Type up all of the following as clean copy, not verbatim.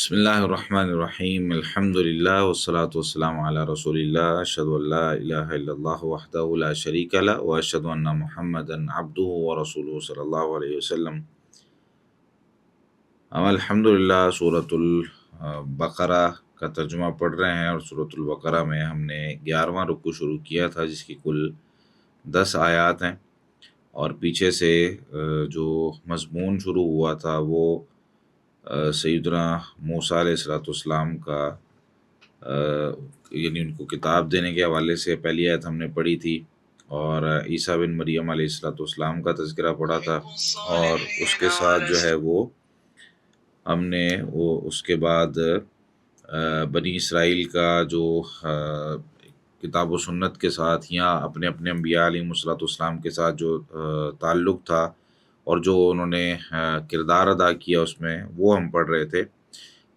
بسم اللہ الرحمن الرحیم الحمد للہ والصلاة والسلام علی رسول اللہ اشہد ان لا الہ الا اللہ وحدہ لا شریک لہ واشہد ان محمدا عبدہ ورسولہ صلی اللہ علیہ وسلم۔ ہم الحمد للہ سورۃ البقرہ کا ترجمہ پڑھ رہے ہیں، اور سورۃ البقرہ میں ہم نے 11واں رکوع شروع کیا تھا، جس کی کل 10 آیات ہیں، اور پیچھے سے جو مضمون شروع ہوا تھا وہ سیدنا موسیٰ علیہ السلام کا یعنی ان کو کتاب دینے کے حوالے سے پہلی آیت ہم نے پڑھی تھی، اور عیسیٰ بن مریم علیہ السلام کا تذکرہ پڑھا تھا، اور اس کے ساتھ جو ہے وہ ہم نے اس کے بعد بنی اسرائیل کا جو کتاب و سنت کے ساتھ یا اپنے اپنے انبیاء علیہ السلام کے ساتھ جو تعلق تھا اور جو انہوں نے کردار ادا کیا، اس میں وہ ہم پڑھ رہے تھے۔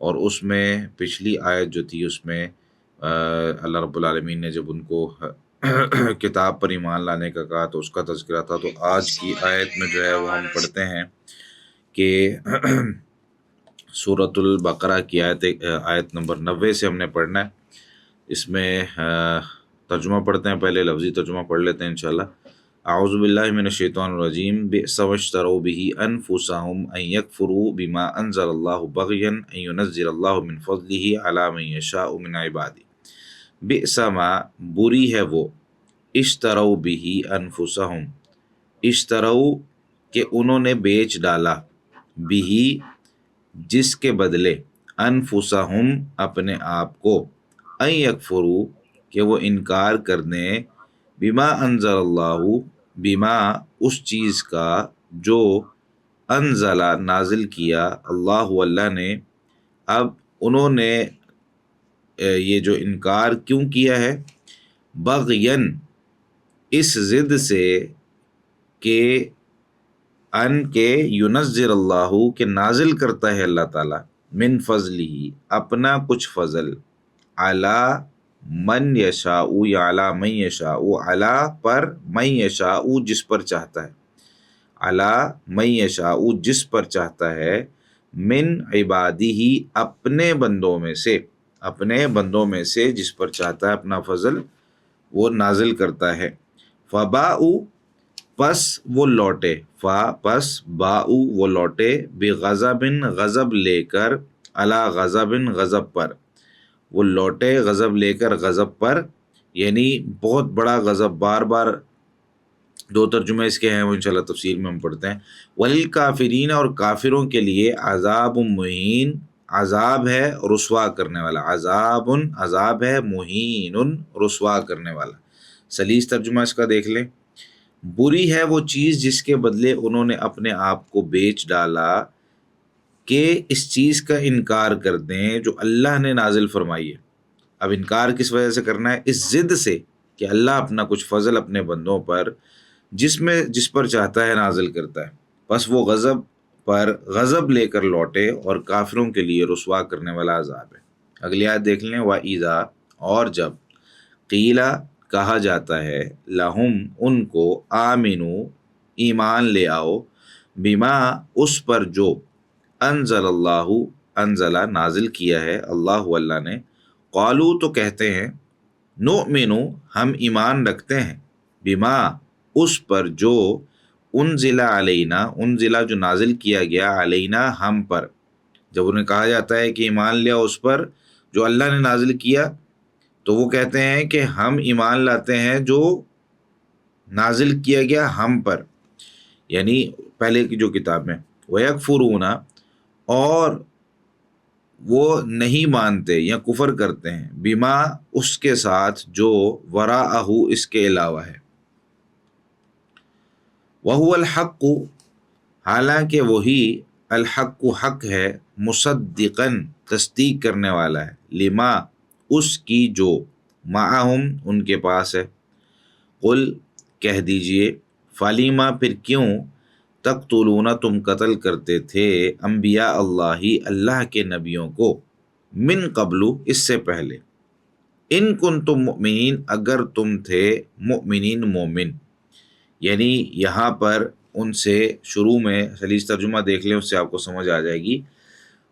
اور اس میں پچھلی آیت جو تھی، اس میں اللہ رب العالمین نے جب ان کو کتاب پر ایمان لانے کا کہا تو اس کا تذکرہ تھا۔ تو آج کی آیت میں جو ہے وہ ہم پڑھتے ہیں کہ سورۃ البقرہ کی آیت نمبر 90 سے ہم نے پڑھنا ہے۔ اس میں ترجمہ پڑھتے ہیں، پہلے لفظی ترجمہ پڑھ لیتے ہیں انشاءاللہ۔ اعوذ باللہ من الشیطان الرجیم، بئس ما اشتروا به انفسهم ان یکفروا بما انزل اللہ بغیا ان ینزل اللہ من فضلہ علی من یشاء من عبادہ۔ بئس ما بری ہے وہ، اشتروا به انفسهم، اشتروا کہ انہوں نے بیچ ڈالا، به جس کے بدلے، انفسهم اپنے آپ کو، ان یکفروا کہ وہ انکار کر دیں، بما انزل اللہ بما اس چیز کا جو انزلہ نازل کیا اللہ اللہ نے۔ اب انہوں نے یہ جو انکار کیوں کیا ہے، بغین اس ضد سے کہ ان کے ینزل اللہ کہ نازل کرتا ہے اللہ تعالیٰ، من فضلہ اپنا کچھ فضل، علی من یشاء یا علی من یشاء، علی پر، من یشاء جس پر چاہتا ہے، علی من یشاء جس پر چاہتا ہے، من عبادہ اپنے بندوں میں سے، اپنے بندوں میں سے جس پر چاہتا ہے اپنا فضل وہ نازل کرتا ہے۔ فباؤ پس وہ لوٹے، پس باؤ وہ لوٹے، بغضب غضب لے کر، علی غضب غضب پر، وہ لوٹے غضب لے کر غضب پر، یعنی بہت بڑا غضب۔ بار بار دو ترجمے اس کے ہیں، وہ انشاءاللہ تفسیر میں ہم پڑھتے ہیں۔ وللکافرین اور کافروں کے لیے عذاب مہین، عذاب ہے رسوا کرنے والا، عذاب ہے مہین رسوا کرنے والا۔ سلیس ترجمہ اس کا دیکھ لیں۔ بری ہے وہ چیز جس کے بدلے انہوں نے اپنے آپ کو بیچ ڈالا، کہ اس چیز کا انکار کر دیں جو اللہ نے نازل فرمائی ہے۔ اب انکار کس وجہ سے کرنا ہے؟ اس ضد سے کہ اللہ اپنا کچھ فضل اپنے بندوں پر جس پر چاہتا ہے نازل کرتا ہے، بس وہ غضب پر غضب لے کر لوٹے، اور کافروں کے لیے رسوا کرنے والا عذاب ہے۔ اگلی آیت دیکھ لیں۔ وَإِذَا اور جب، قیلا کہا جاتا ہے، لہم ان کو، آمنو ایمان لے آؤ، بما اس پر جو، انزل اللہ انزلہ نازل کیا ہے اللہ اللہ نے، قالو تو کہتے ہیں، نؤمنو ہم ایمان رکھتے ہیں، بما اس پر جو، انزل علینا انزلہ جو نازل کیا گیا، علینا ہم پر۔ جب انہیں کہا جاتا ہے کہ ایمان لیا اس پر جو اللہ نے نازل کیا، تو وہ کہتے ہیں کہ ہم ایمان لاتے ہیں جو نازل کیا گیا ہم پر، یعنی پہلے کی جو کتاب میں۔ وَيَكْفُرُونَ اور وہ نہیں مانتے یا کفر کرتے ہیں، بما اس کے ساتھ جو، وراءہ اس کے علاوہ ہے۔ وَهُوَ الْحَقُّ حالانکہ وہی، الحق حق ہے، مصدقاً تصدیق کرنے والا ہے، لما اس کی جو، معہم ان کے پاس ہے۔ قل کہہ دیجئے، فلیما پھر کیوں، تقتلون تم قتل کرتے تھے، انبیاء اللہ اللہ کے نبیوں کو، من قبل اس سے پہلے، ان کنتم مؤمنین اگر تم تھے مؤمنین مومن۔ یعنی یہاں پر ان سے شروع میں، سلیس ترجمہ دیکھ لیں اس سے آپ کو سمجھ آ جائے گی۔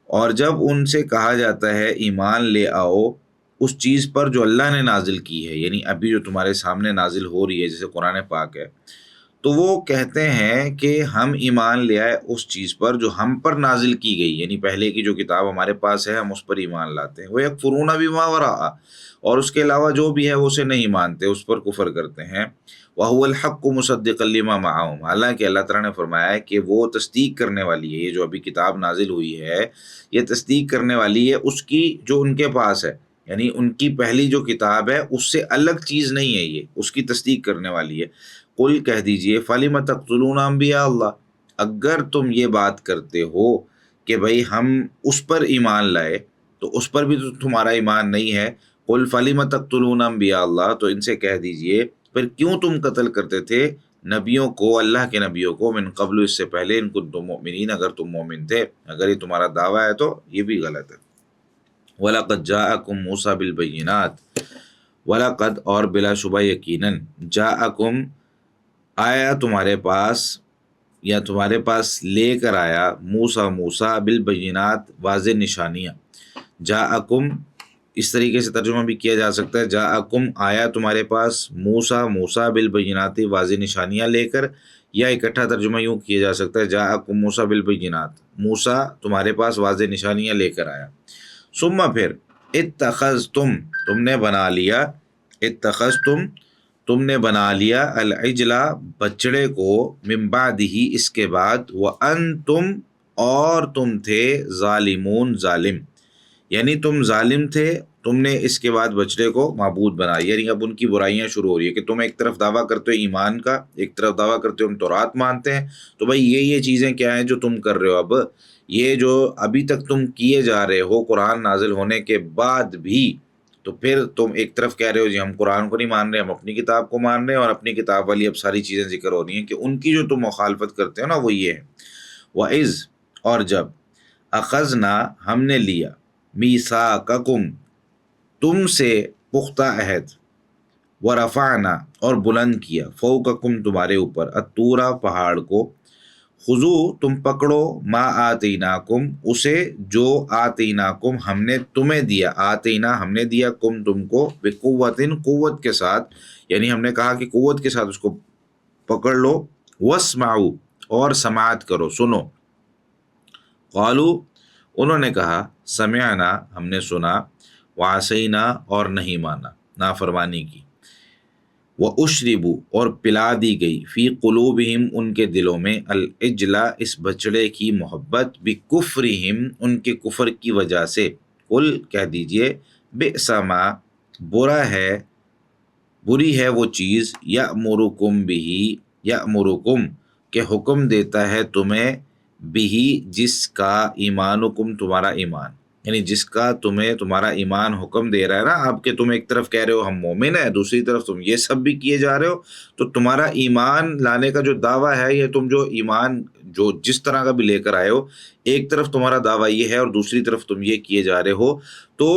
اور جب ان سے کہا جاتا ہے ایمان لے آؤ اس چیز پر جو اللہ نے نازل کی ہے، یعنی ابھی جو تمہارے سامنے نازل ہو رہی ہے جیسے قرآن پاک ہے، تو وہ کہتے ہیں کہ ہم ایمان لے آئے اس چیز پر جو ہم پر نازل کی گئی، یعنی پہلے کی جو کتاب ہمارے پاس ہے ہم اس پر ایمان لاتے ہیں۔ وہ یکفرون بما وراء، اور اس کے علاوہ جو بھی ہے وہ اسے نہیں مانتے، اس پر کفر کرتے ہیں۔ وَهُوَ الْحَقُّ مُصَدِّقًا لِمَا مَعَهُمْ، حالانکہ اللہ تعالیٰ نے فرمایا ہے کہ وہ تصدیق کرنے والی ہے، یہ جو ابھی کتاب نازل ہوئی ہے یہ تصدیق کرنے والی ہے اس کی جو ان کے پاس ہے، یعنی ان کی پہلی جو کتاب ہے اس سے الگ چیز نہیں ہے، یہ اس کی تصدیق کرنے والی ہے۔ قل کہہ دیجئے فَلِمَ تَقْتُلُونَ أَنبِيَاءَ اللَّهِ، اگر تم یہ بات کرتے ہو کہ بھئی ہم اس پر ایمان لائے تو اس پر بھی تو تمہارا ایمان نہیں ہے۔ قل فَلِمَ تَقْتُلُونَ أَنبِيَاءَ اللَّهِ، تو ان سے کہہ دیجئے پھر کیوں تم قتل کرتے تھے نبیوں کو، اللہ کے نبیوں کو، من قبل اس سے پہلے، ان کنتم مؤمنین، اگر تم مومن تھے۔ اگر یہ تمہارا دعویٰ ہے تو یہ بھی غلط ہے۔ وَلَقَدْ جَاءَكُم مُوسَىٰ بِالْبَيِّنَاتِ، وَلَقَدْ اور بلا شبہ یقیناً، جاءکم آیا تمہارے پاس، یا تمہارے پاس لے کر آیا، موسیٰ بالبینات واضح نشانیاں۔ جاءکم اس طریقے سے ترجمہ بھی کیا جا سکتا ہے، جاءکم آیا تمہارے پاس موسیٰ بالبینات واضح نشانیاں لے کر، یا اکٹھا ترجمہ یوں کیا جا سکتا ہے جاءکم موسیٰ بالبینات، موسیٰ تمہارے پاس واضح نشانیاں لے کر آیا۔ ثم پھر اتخذتم تم نے بنا لیا، اتخذتم تم نے بنا لیا، العجلہ بچڑے کو، من بعدہ اس کے بعد، وانتم اور تم تھے، ظالمون ظالم، یعنی تم ظالم تھے، تم نے اس کے بعد بچڑے کو معبود بنا، یعنی اب ان کی برائیاں شروع ہو رہی ہے کہ تم ایک طرف دعویٰ کرتے ہو ایمان کا، ایک طرف دعویٰ کرتے ہو ہم تورات مانتے ہیں، تو بھائی یہ چیزیں کیا ہیں جو تم کر رہے ہو، اب یہ جو ابھی تک تم کیے جا رہے ہو قرآن نازل ہونے کے بعد بھی، تو پھر تم ایک طرف کہہ رہے ہو جی ہم قرآن کو نہیں مان رہے، ہم اپنی کتاب کو مان رہے ہیں، اور اپنی کتاب والی اب ساری چیزیں ذکر ہو رہی ہیں کہ ان کی جو تم مخالفت کرتے ہو نا وہ یہ ہے۔ وَإِذْ اور جب، اخذنا ہم نے لیا، میثاقکم تم سے پختہ عہد، ورفعنا اور بلند کیا، فوقکم تمہارے اوپر، الطور پہاڑ کو، خذو تم پکڑو، ما آتیناکم اسے جو آتیناکم ہم نے تمہیں دیا، آتینا ہم نے دیا، کم تم کو، بقوتن قوت کے ساتھ، یعنی ہم نے کہا کہ قوت کے ساتھ اس کو پکڑ لو، واسمعوا اور سماعت کرو، سنو، قالو انہوں نے کہا، سمعنا ہم نے سنا، وعصینا اور نہیں مانا، نافرمانی کی، وَأُشْرِبُوا اور پلا دی گئی، فی قلوبہم ان کے دلوں میں، العجلہ اس بچڑے کی محبت، بکفرہم ان کے کفر کی وجہ سے، قل کہہ دیجئے، بئس ما برا ہے، بری ہے وہ چیز، یأمرکم بہ یأمرکم کہ حکم دیتا ہے تمہیں، بہ جس کا، ایمانکم تمہارا ایمان، یعنی جس کا تمہیں تمہارا ایمان حکم دے رہا ہے نا، اب کہ تم ایک طرف کہہ رہے ہو ہم مومن ہیں، دوسری طرف تم یہ سب بھی کیے جا رہے ہو، تو تمہارا ایمان لانے کا جو دعویٰ ہے، یہ تم جو ایمان جو جس طرح کا بھی لے کر آئے ہو، ایک طرف تمہارا دعویٰ یہ ہے اور دوسری طرف تم یہ کیے جا رہے ہو، تو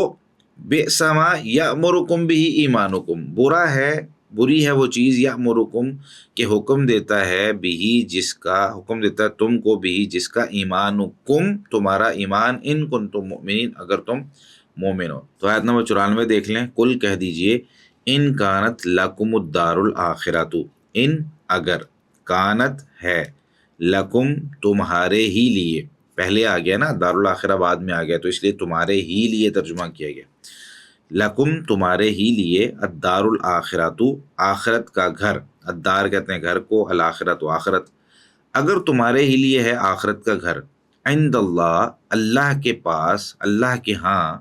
بئس ما یأمرکم بہ ایمانکم برا ہے، بری ہے وہ چیز، یأمرکم کہ حکم دیتا ہے، بہ جس کا حکم دیتا ہے تم کو، بہ جس کا، ایمانکم تمہارا ایمان، ان کنتم مؤمنین اگر تم مومن ہو۔ تو آیت نمبر 94 دیکھ لیں، قل کہہ دیجئے، ان کانت لکم الدار الآخرۃ، ان اگر، کانت ہے، لکم تمہارے ہی لیے، پہلے آ گیا نا دار الآخرہ بعد میں آ گیا تو اس لیے تمہارے ہی لیے ترجمہ کیا گیا، لکم تمہارے ہی لیے، الدار الآخرۃ آخرت کا گھر، الدار کہتے ہیں گھر کو، الآخرۃ آخرت، اگر تمہارے ہی لیے ہے آخرت کا گھر، عند اللہ اللہ کے پاس، اللہ کے ہاں،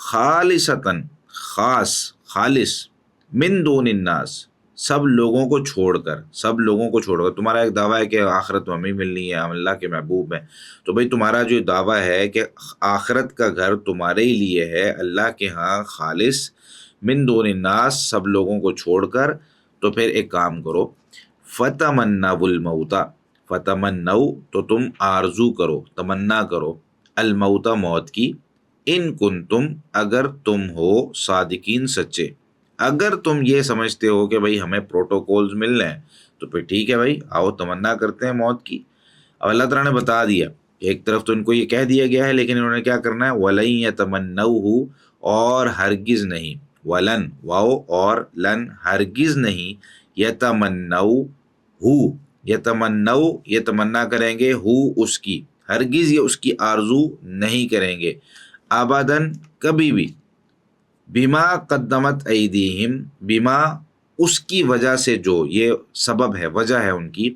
خالصتاً خاص، خالص، من دون الناس سب لوگوں کو چھوڑ کر، سب لوگوں کو چھوڑ کر، تمہارا ایک دعویٰ ہے کہ آخرت ہمیں ملنی ہے، ہم اللہ کے محبوب ہیں، تو بھئی تمہارا جو دعویٰ ہے کہ آخرت کا گھر تمہارے ہی لیے ہے اللہ کے ہاں، خالص، من دون الناس سب لوگوں کو چھوڑ کر، تو پھر ایک کام کرو، فتمنوا الموت، فتمنوا تو تم آرزو کرو، تمنا کرو، الموت موت کی، ان کنتم اگر تم ہو، صادقین سچے، اگر تم یہ سمجھتے ہو کہ بھئی ہمیں پروٹوکولز مل رہے ہیں تو پھر ٹھیک ہے بھئی، آؤ تمنا کرتے ہیں موت کی۔ اب اللہ تعالیٰ نے بتا دیا ایک طرف تو ان کو یہ کہہ دیا گیا ہے لیکن انہوں نے کیا کرنا ہے، وَلَن يَتَمَنَّوْهُ، اور ہرگز نہیں، ولن واو اور لن ہرگز نہیں، یتمنو، یتمنو یہ تمنا کریں گے، ہو اس کی، ہرگز یہ اس کی آرزو نہیں کریں گے، ابداً کبھی بھی، بما قدمت ایدیہم، بما اس کی وجہ سے جو، یہ سبب ہے، وجہ ہے ان کی،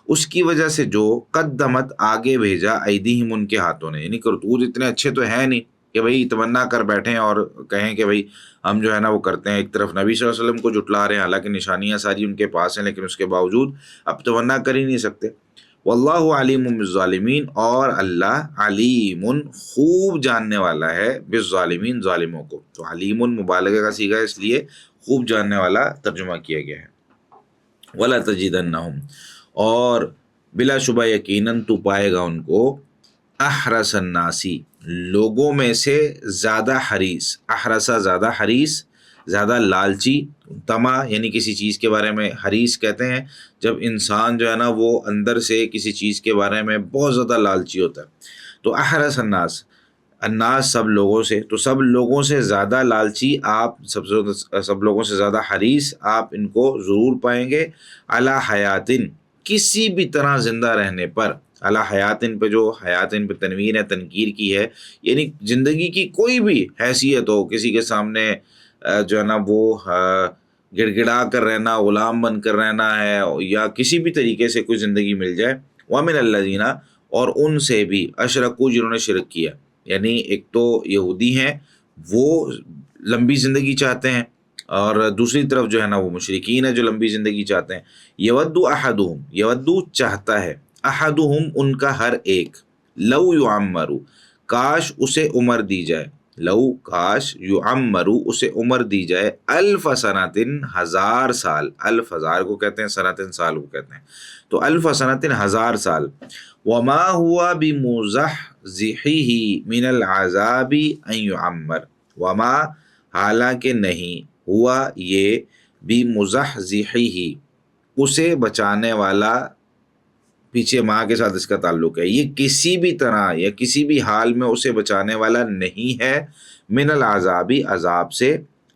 اس کی وجہ سے جو قدمت آگے بھیجا ایدیہم ان کے ہاتھوں نے، یعنی کرتوت اتنے اچھے تو ہیں نہیں کہ بھئی تمنا کر بیٹھیں اور کہیں کہ بھئی ہم جو ہے نا وہ کرتے ہیں، ایک طرف نبی صلی اللہ علیہ وسلم کو جھٹلا رہے ہیں، حالانکہ نشانیاں ساری ان کے پاس ہیں لیکن اس کے باوجود اب تمنا کر ہی نہیں سکتے۔ واللہ علیم بالظالمین، اور اللہ علیم خوب جاننے والا ہے، بالظالمین ظالموں کو، تو علیم مبالغہ کا صیغہ ہے، اس لیے خوب جاننے والا ترجمہ کیا گیا ہے۔ ولا تجدنہم، اور بلا شبہ یقیناً تو پائے گا ان کو، احرس الناسی لوگوں میں سے زیادہ حریص، احرسا زیادہ حریص، زیادہ لالچی، طمع یعنی کسی چیز کے بارے میں، حریص کہتے ہیں جب انسان جو ہے نا وہ اندر سے کسی چیز کے بارے میں بہت زیادہ لالچی ہوتا ہے، تو احرس الناس، الناس سب لوگوں سے، تو سب لوگوں سے زیادہ لالچی آپ، سب لوگوں سے زیادہ حریص آپ ان کو ضرور پائیں گے، علی حیاتن کسی بھی طرح زندہ رہنے پر، علی حیاتن پہ، جو حیاتن پہ تنوین ہے، تنکیر کی ہے، یعنی زندگی کی کوئی بھی حیثیت ہو، کسی کے سامنے جو ہے نا وہ گڑ گڑا کر رہنا، غلام بن کر رہنا ہے، یا کسی بھی طریقے سے کوئی زندگی مل جائے، وَمِنَ الَّذِينَ، اور ان سے بھی، اشرکو جنہوں نے شرک کیا، یعنی ایک تو یہودی ہیں وہ لمبی زندگی چاہتے ہیں، اور دوسری طرف جو ہے نا وہ مشرکین ہیں جو لمبی زندگی چاہتے ہیں، یودو احدہم، یودو چاہتا ہے، احدہم ان کا ہر ایک، لو یعمرو کاش اسے عمر دی جائے، لو کاش، یعمرو اسے عمر دی جائے، الف سنتن ہزار سال، الف ہزار کو کہتے ہیں، سنتن سال کو کہتے ہیں، تو الف سنتن ہزار سال، وما ہوا بمزحزحہ من العذاب ان یعمر، وما حالانکہ نہیں، ہوا یہ، بمزحزحہ اسے بچانے والا، پیچھے ماں کے ساتھ اس کا تعلق ہے، یہ کسی بھی طرح یا کسی بھی حال میں اسے بچانے والا نہیں ہے، من العذابی عذاب سے،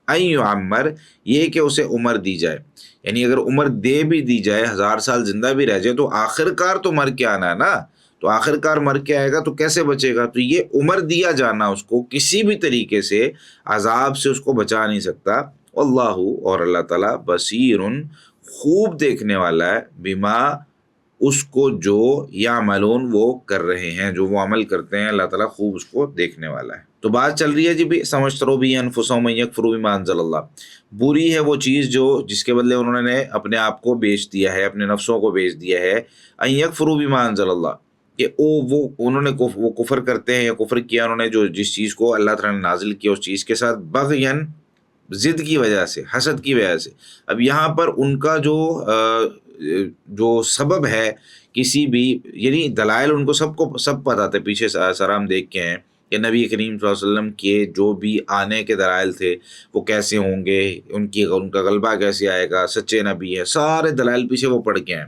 ان یعمر یہ کہ اسے عمر دی جائے، یعنی اگر عمر دے بھی دی جائے، ہزار سال زندہ بھی رہ جائے، تو آخر کار تو مر کے آنا ہے نا، تو آخر کار مر کے آئے گا تو کیسے بچے گا، تو یہ عمر دیا جانا اس کو کسی بھی طریقے سے عذاب سے اس کو بچا نہیں سکتا، اللہ، اور اللہ تعالیٰ، بصیر خوب دیکھنے والا ہے، بما اس کو جو یعملون وہ کر رہے ہیں، جو وہ عمل کرتے ہیں، اللہ تعالیٰ خوب اس کو دیکھنے والا ہے۔ تو بات چل رہی ہے جی بھی سمجھترو بھی انفسہم ان یکفروا بما انزل اللہ، بری ہے وہ چیز جو جس کے بدلے انہوں نے اپنے آپ کو بیچ دیا ہے، اپنے نفسوں کو بیچ دیا ہے، ان یکفروا بما انزل اللہ، کہ وہ انہوں نے وہ کفر کرتے ہیں، یا کفر کیا انہوں نے جو جس چیز کو اللہ تعالیٰ نے نازل کیا اس چیز کے ساتھ، بغین ضد کی وجہ سے، حسد کی وجہ سے۔ اب یہاں پر ان کا جو سبب ہے کسی بھی، یعنی دلائل ان کو سب پتہ تھے، پیچھے سر ہم دیکھ کے ہیں کہ نبی کریم صلی اللہ علیہ وسلم کے جو بھی آنے کے دلائل تھے وہ کیسے ہوں گے، ان کا غلبہ کیسے آئے گا، سچے نبی ہے، سارے دلائل پیچھے وہ پڑھ کے ہیں۔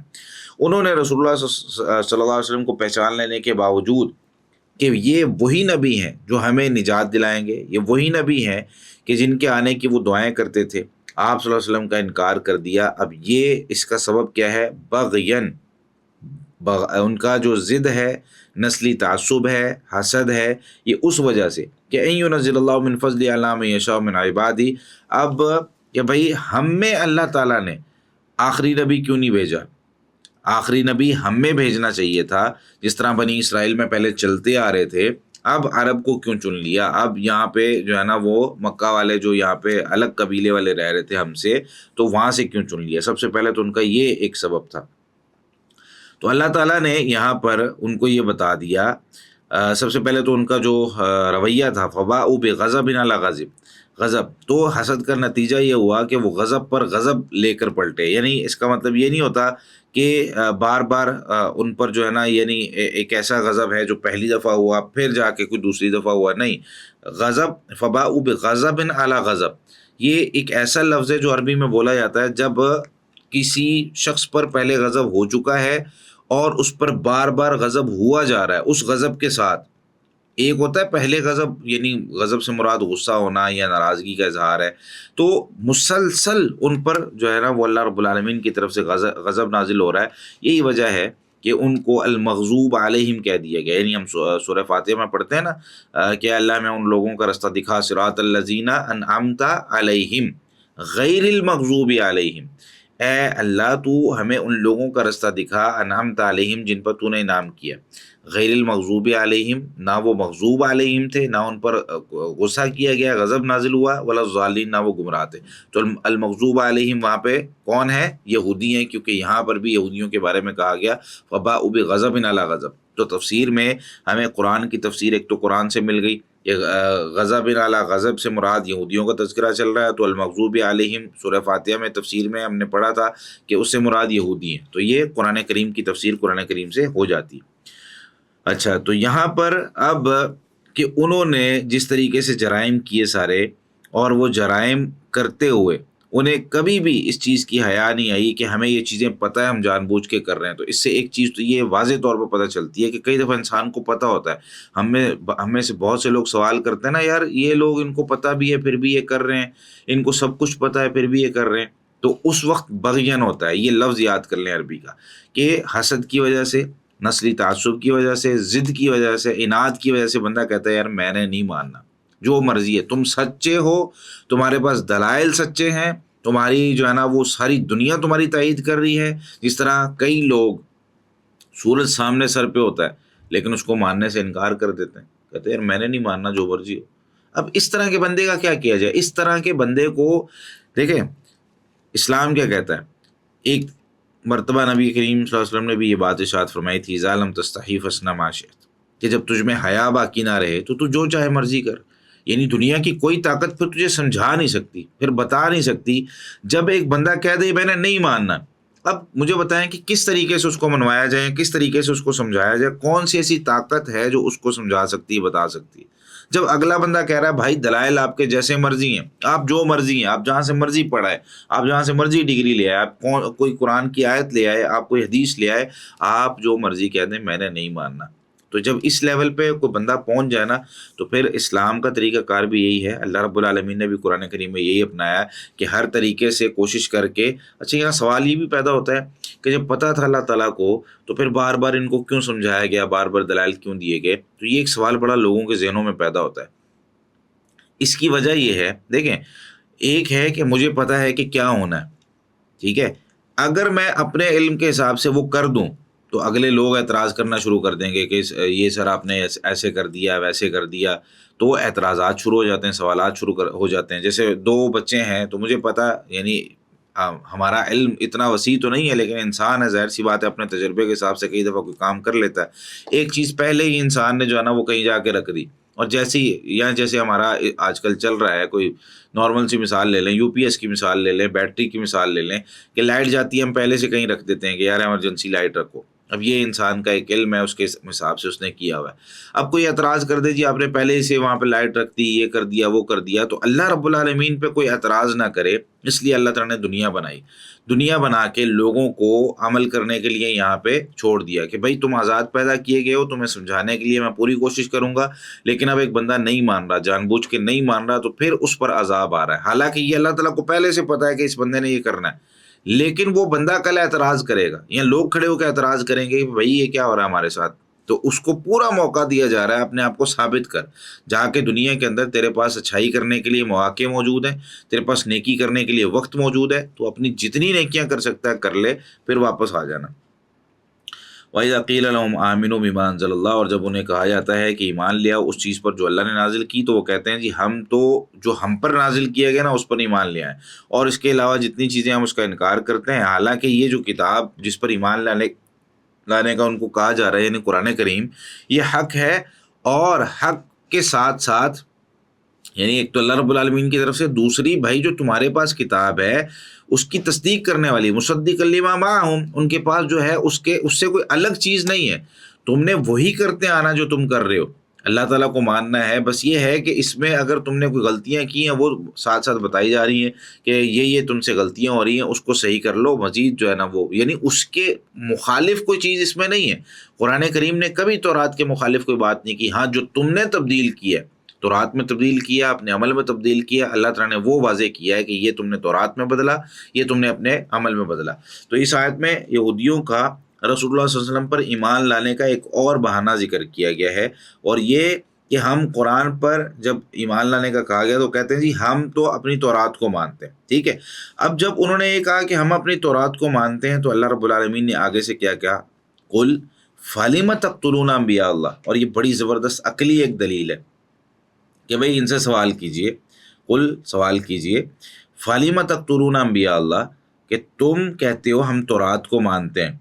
انہوں نے رسول اللہ صلی اللہ علیہ وسلم کو پہچان لینے کے باوجود کہ یہ وہی نبی ہیں جو ہمیں نجات دلائیں گے، یہ وہی نبی ہیں کہ جن کے آنے کی وہ دعائیں کرتے تھے، آپ صلی اللہ علیہ وسلم کا انکار کر دیا۔ اب یہ اس کا سبب کیا ہے، بغین، ان کا جو ضد ہے، نسلی تعصب ہے، حسد ہے، یہ اس وجہ سے کہ ان ینزل اللہ من فضل علی من یشاء من عبادہ، اب کہ بھئی ہم میں اللہ تعالیٰ نے آخری نبی کیوں نہیں بھیجا، آخری نبی ہم میں بھیجنا چاہیے تھا، جس طرح بنی اسرائیل میں پہلے چلتے آ رہے تھے، اب عرب کو کیوں چن لیا، اب یہاں پہ جو ہے نا وہ مکہ والے جو یہاں پہ الگ قبیلے والے رہ رہے تھے ہم سے، تو وہاں سے کیوں چن لیا، سب سے پہلے تو ان کا یہ ایک سبب تھا۔ تو اللہ تعالیٰ نے یہاں پر ان کو یہ بتا دیا، سب سے پہلے تو ان کا جو رویہ تھا، فباءوا بغضب علی غضب، غضب، تو حسد کا نتیجہ یہ ہوا کہ وہ غضب پر غضب لے کر پلٹے، یعنی اس کا مطلب یہ نہیں ہوتا کہ بار بار ان پر جو ہے نا، یعنی ایک ایسا غضب ہے جو پہلی دفعہ ہوا پھر جا کے کوئی دوسری دفعہ ہوا، نہیں، غضب، فباءوا بغضب علی غضب، یہ ایک ایسا لفظ ہے جو عربی میں بولا جاتا ہے جب کسی شخص پر پہلے غضب ہو چکا ہے اور اس پر بار بار غضب ہوا جا رہا ہے اس غضب کے ساتھ. ایک ہوتا ہے پہلے غضب، یعنی غضب سے مراد غصہ ہونا یا ناراضگی کا اظہار ہے، تو مسلسل ان پر جو ہے نا وہ اللہ رب العالمین کی طرف سے غضب نازل ہو رہا ہے. یہی وجہ ہے کہ ان کو المغضوب علیہم کہہ دیا گیا. یعنی ہم سورہ فاتحہ میں پڑھتے ہیں نا کہ اللہ میں ان لوگوں کا رستہ دکھا، صراط الذین انعمت علیہم غیر المغضوب علیہم. اے اللہ تو ہمیں ان لوگوں کا رستہ دکھا انعمت علیہم جن پر تو نے انعام کیا، غیر المغضوب علیہم نہ وہ مغضوب علیہم تھے، نہ ان پر غصہ کیا گیا، غضب نازل ہوا، ولا الضالین نہ وہ گمراہ تھے. تو المغضوب علیہم وہاں پہ کون ہے؟ یہودی ہیں، کیونکہ یہاں پر بھی یہودیوں کے بارے میں کہا گیا فباءوا بغضب علی غضب. تو تفسیر میں ہمیں قرآن کی تفسیر ایک تو قرآن سے مل گئی، غضب علی غضب سے مراد یہودیوں کا تذکرہ چل رہا ہے، تو المغضوب علیہم سورہ فاتحہ میں تفسیر میں ہم نے پڑھا تھا کہ اس سے مراد یہودی ہیں. تو یہ قرآن کریم کی تفسیر قرآن کریم سے ہو جاتی. اچھا، تو یہاں پر اب کہ انہوں نے جس طریقے سے جرائم کیے سارے، اور وہ جرائم کرتے ہوئے انہیں کبھی بھی اس چیز کی حیا نہیں آئی کہ ہمیں یہ چیزیں پتہ ہے ہم جان بوجھ کے کر رہے ہیں. تو اس سے ایک چیز تو یہ واضح طور پر پتہ چلتی ہے کہ کئی دفعہ انسان کو پتہ ہوتا ہے، ہمیں سے بہت سے لوگ سوال کرتے ہیں نا، یار یہ لوگ ان کو پتہ بھی ہے پھر بھی یہ کر رہے ہیں، ان کو سب کچھ پتہ ہے پھر بھی یہ کر رہے ہیں. تو اس وقت بغین ہوتا ہے. یہ لفظ یاد کر لیں عربی کا، کہ حسد کی وجہ سے، نسلی تعصب کی وجہ سے، ضد کی وجہ سے، عناد کی وجہ سے بندہ کہتا ہے یار میں نے نہیں ماننا، جو مرضی ہے، تم سچے ہو، تمہارے پاس دلائل سچے ہیں، تمہاری جو ہے نا وہ ساری دنیا تمہاری تائید کر رہی ہے. جس طرح کئی لوگ سورج سامنے سر پہ ہوتا ہے لیکن اس کو ماننے سے انکار کر دیتے ہیں، کہتے ہیں یار میں نے نہیں ماننا، جو مرضی ہو. اب اس طرح کے بندے کا کیا کیا جائے؟ اس طرح کے بندے کو دیکھیں اسلام کیا کہتا ہے. ایک مرتبہ نبی کریم صلی اللہ علیہ وسلم نے بھی یہ بات ارشاد فرمائی تھی، اذا لم تستحی فاصنع ما شئت، کہ جب تجھ میں حیا باقی نہ رہے تو جو چاہے مرضی کر. یعنی دنیا کی کوئی طاقت پھر تجھے سمجھا نہیں سکتی، پھر بتا نہیں سکتی. جب ایک بندہ کہہ دے میں نے نہیں ماننا، اب مجھے بتائیں کہ کس طریقے سے اس کو منوایا جائے، کس طریقے سے اس کو سمجھایا جائے، کون سی ایسی طاقت ہے جو اس کو سمجھا سکتی ہے، بتا سکتی ہے. جب اگلا بندہ کہہ رہا ہے بھائی دلائل آپ کے جیسے مرضی ہیں، آپ جو مرضی ہیں، آپ جہاں سے مرضی پڑھائے، آپ جہاں سے مرضی ڈگری لے آئے، آپ کوئی قرآن کی آیت لے آئے، آپ کوئی حدیث لے آئے، آپ جو مرضی کہہ دیں میں نے نہیں ماننا. تو جب اس لیول پہ کوئی بندہ پہنچ جائے نا، تو پھر اسلام کا طریقہ کار بھی یہی ہے. اللہ رب العالمین نے بھی قرآن کریم میں یہی اپنایا ہے کہ ہر طریقے سے کوشش کر کے. اچھا یہاں سوال یہ بھی پیدا ہوتا ہے کہ جب پتہ تھا اللہ تعالیٰ کو تو پھر بار بار ان کو کیوں سمجھایا گیا، بار بار دلائل کیوں دیے گئے؟ تو یہ ایک سوال بڑا لوگوں کے ذہنوں میں پیدا ہوتا ہے. اس کی وجہ یہ ہے، دیکھیں ایک ہے کہ مجھے پتہ ہے کہ کیا ہونا ہے، ٹھیک ہے، اگر میں اپنے علم کے حساب سے وہ کر دوں تو اگلے لوگ اعتراض کرنا شروع کر دیں گے کہ یہ سر آپ نے ایسے کر دیا، ویسے کر دیا. تو اعتراضات شروع ہو جاتے ہیں، سوالات شروع ہو جاتے ہیں. جیسے دو بچے ہیں تو مجھے پتہ، یعنی ہمارا علم اتنا وسیع تو نہیں ہے لیکن انسان ہے، ظاہر سی بات ہے اپنے تجربے کے حساب سے کئی دفعہ کوئی کام کر لیتا ہے. ایک چیز پہلے ہی انسان نے جو ہے نا وہ کہیں جا کے رکھ دی، اور جیسے ہمارا آج کل چل رہا ہے، کوئی نارمل سی مثال لے لیں، UPS کی مثال لے لیں، بیٹری کی مثال لے لیں، کہ لائٹ جاتی ہے ہم پہلے سے کہیں رکھ دیتے ہیں کہ یار ایمرجنسی لائٹ رکھو. اب یہ انسان کا ایک علم ہے، اس کے حساب سے اس نے کیا ہوا ہے. اب کوئی اعتراض کر دے جی آپ نے پہلے سے وہاں پہ لائٹ رکھ دی، یہ کر دیا، وہ کر دیا، تو اللہ رب العالمین پہ کوئی اعتراض نہ کرے. اس لیے اللہ تعالیٰ نے دنیا بنائی، دنیا بنا کے لوگوں کو عمل کرنے کے لیے یہاں پہ چھوڑ دیا کہ بھائی تم آزاد پیدا کیے گئے ہو، تمہیں سمجھانے کے لیے میں پوری کوشش کروں گا. لیکن اب ایک بندہ نہیں مان رہا، جان بوجھ کے نہیں مان رہا، تو پھر اس پر عذاب آ رہا ہے. حالانکہ یہ اللہ تعالیٰ کو پہلے سے پتہ ہے کہ اس بندے نے یہ کرنا ہے، لیکن وہ بندہ کل اعتراض کرے گا، یا لوگ کھڑے ہو کے اعتراض کریں گے کہ بھائی یہ کیا ہو رہا ہے ہمارے ساتھ. تو اس کو پورا موقع دیا جا رہا ہے اپنے آپ کو ثابت کر، جا کے دنیا کے اندر تیرے پاس اچھائی کرنے کے لیے مواقع موجود ہیں، تیرے پاس نیکی کرنے کے لیے وقت موجود ہے، تو اپنی جتنی نیکیاں کر سکتا ہے کر لے، پھر واپس آ جانا. وَإِذَا قِيلَ لَهُمْ آمِنُوا بِمَا أَنزَلَ اللَّهُ، اور جب انہیں کہا جاتا ہے کہ ایمان لے آؤ اس چیز پر جو اللہ نے نازل کی، تو وہ کہتے ہیں جی ہم تو جو ہم پر نازل کیا گیا نا اس پر ایمان لے آئیں، اور اس کے علاوہ جتنی چیزیں ہم اس کا انکار کرتے ہیں. حالانکہ یہ جو کتاب جس پر ایمان لانے کا ان کو کہا جا رہا ہے، یعنی قرآن کریم، یہ حق ہے، اور حق کے ساتھ ساتھ یعنی ایک تو اللہ رب العالمین کی طرف سے، دوسری بھائی جو تمہارے پاس کتاب ہے اس کی تصدیق کرنے والی، مصدق لما معہم، ان کے پاس جو ہے اس سے کوئی الگ چیز نہیں ہے، تم نے وہی کرتے آنا جو تم کر رہے ہو. اللہ تعالیٰ کو ماننا ہے. بس یہ ہے کہ اس میں اگر تم نے کوئی غلطیاں کی ہیں وہ ساتھ ساتھ بتائی جا رہی ہیں کہ یہ تم سے غلطیاں ہو رہی ہیں، اس کو صحیح کر لو. مزید جو ہے نا وہ یعنی اس کے مخالف کوئی چیز اس میں نہیں ہے. قرآن کریم نے کبھی تورات کے مخالف کوئی بات نہیں کی. ہاں جو تم نے تبدیل کیا ہے، تورات میں تبدیل کیا، اپنے عمل میں تبدیل کیا، اللہ تعالیٰ نے وہ واضح کیا ہے کہ یہ تم نے تورات میں بدلا، یہ تم نے اپنے عمل میں بدلا. تو اس آیت میں یہودیوں کا رسول اللہ صلی اللہ علیہ وسلم پر ایمان لانے کا ایک اور بہانہ ذکر کیا گیا ہے، اور یہ کہ ہم قرآن پر جب ایمان لانے کا کہا گیا تو کہتے ہیں جی ہم تو اپنی تورات کو مانتے ہیں. ٹھیک ہے، اب جب انہوں نے یہ کہا کہ ہم اپنی تورات کو مانتے ہیں تو اللہ رب العالمین نے آگے سے کیا کہا، قل فلم تقتلون انبیاء اللہ. اور یہ بڑی زبردست عقلی ایک دلیل ہے کہ بھئی ان سے سوال کیجئے، قل سوال کیجئے، فلم تقتلون انبیاء اللہ، کہ تم کہتے ہو ہم تورات کو مانتے ہیں،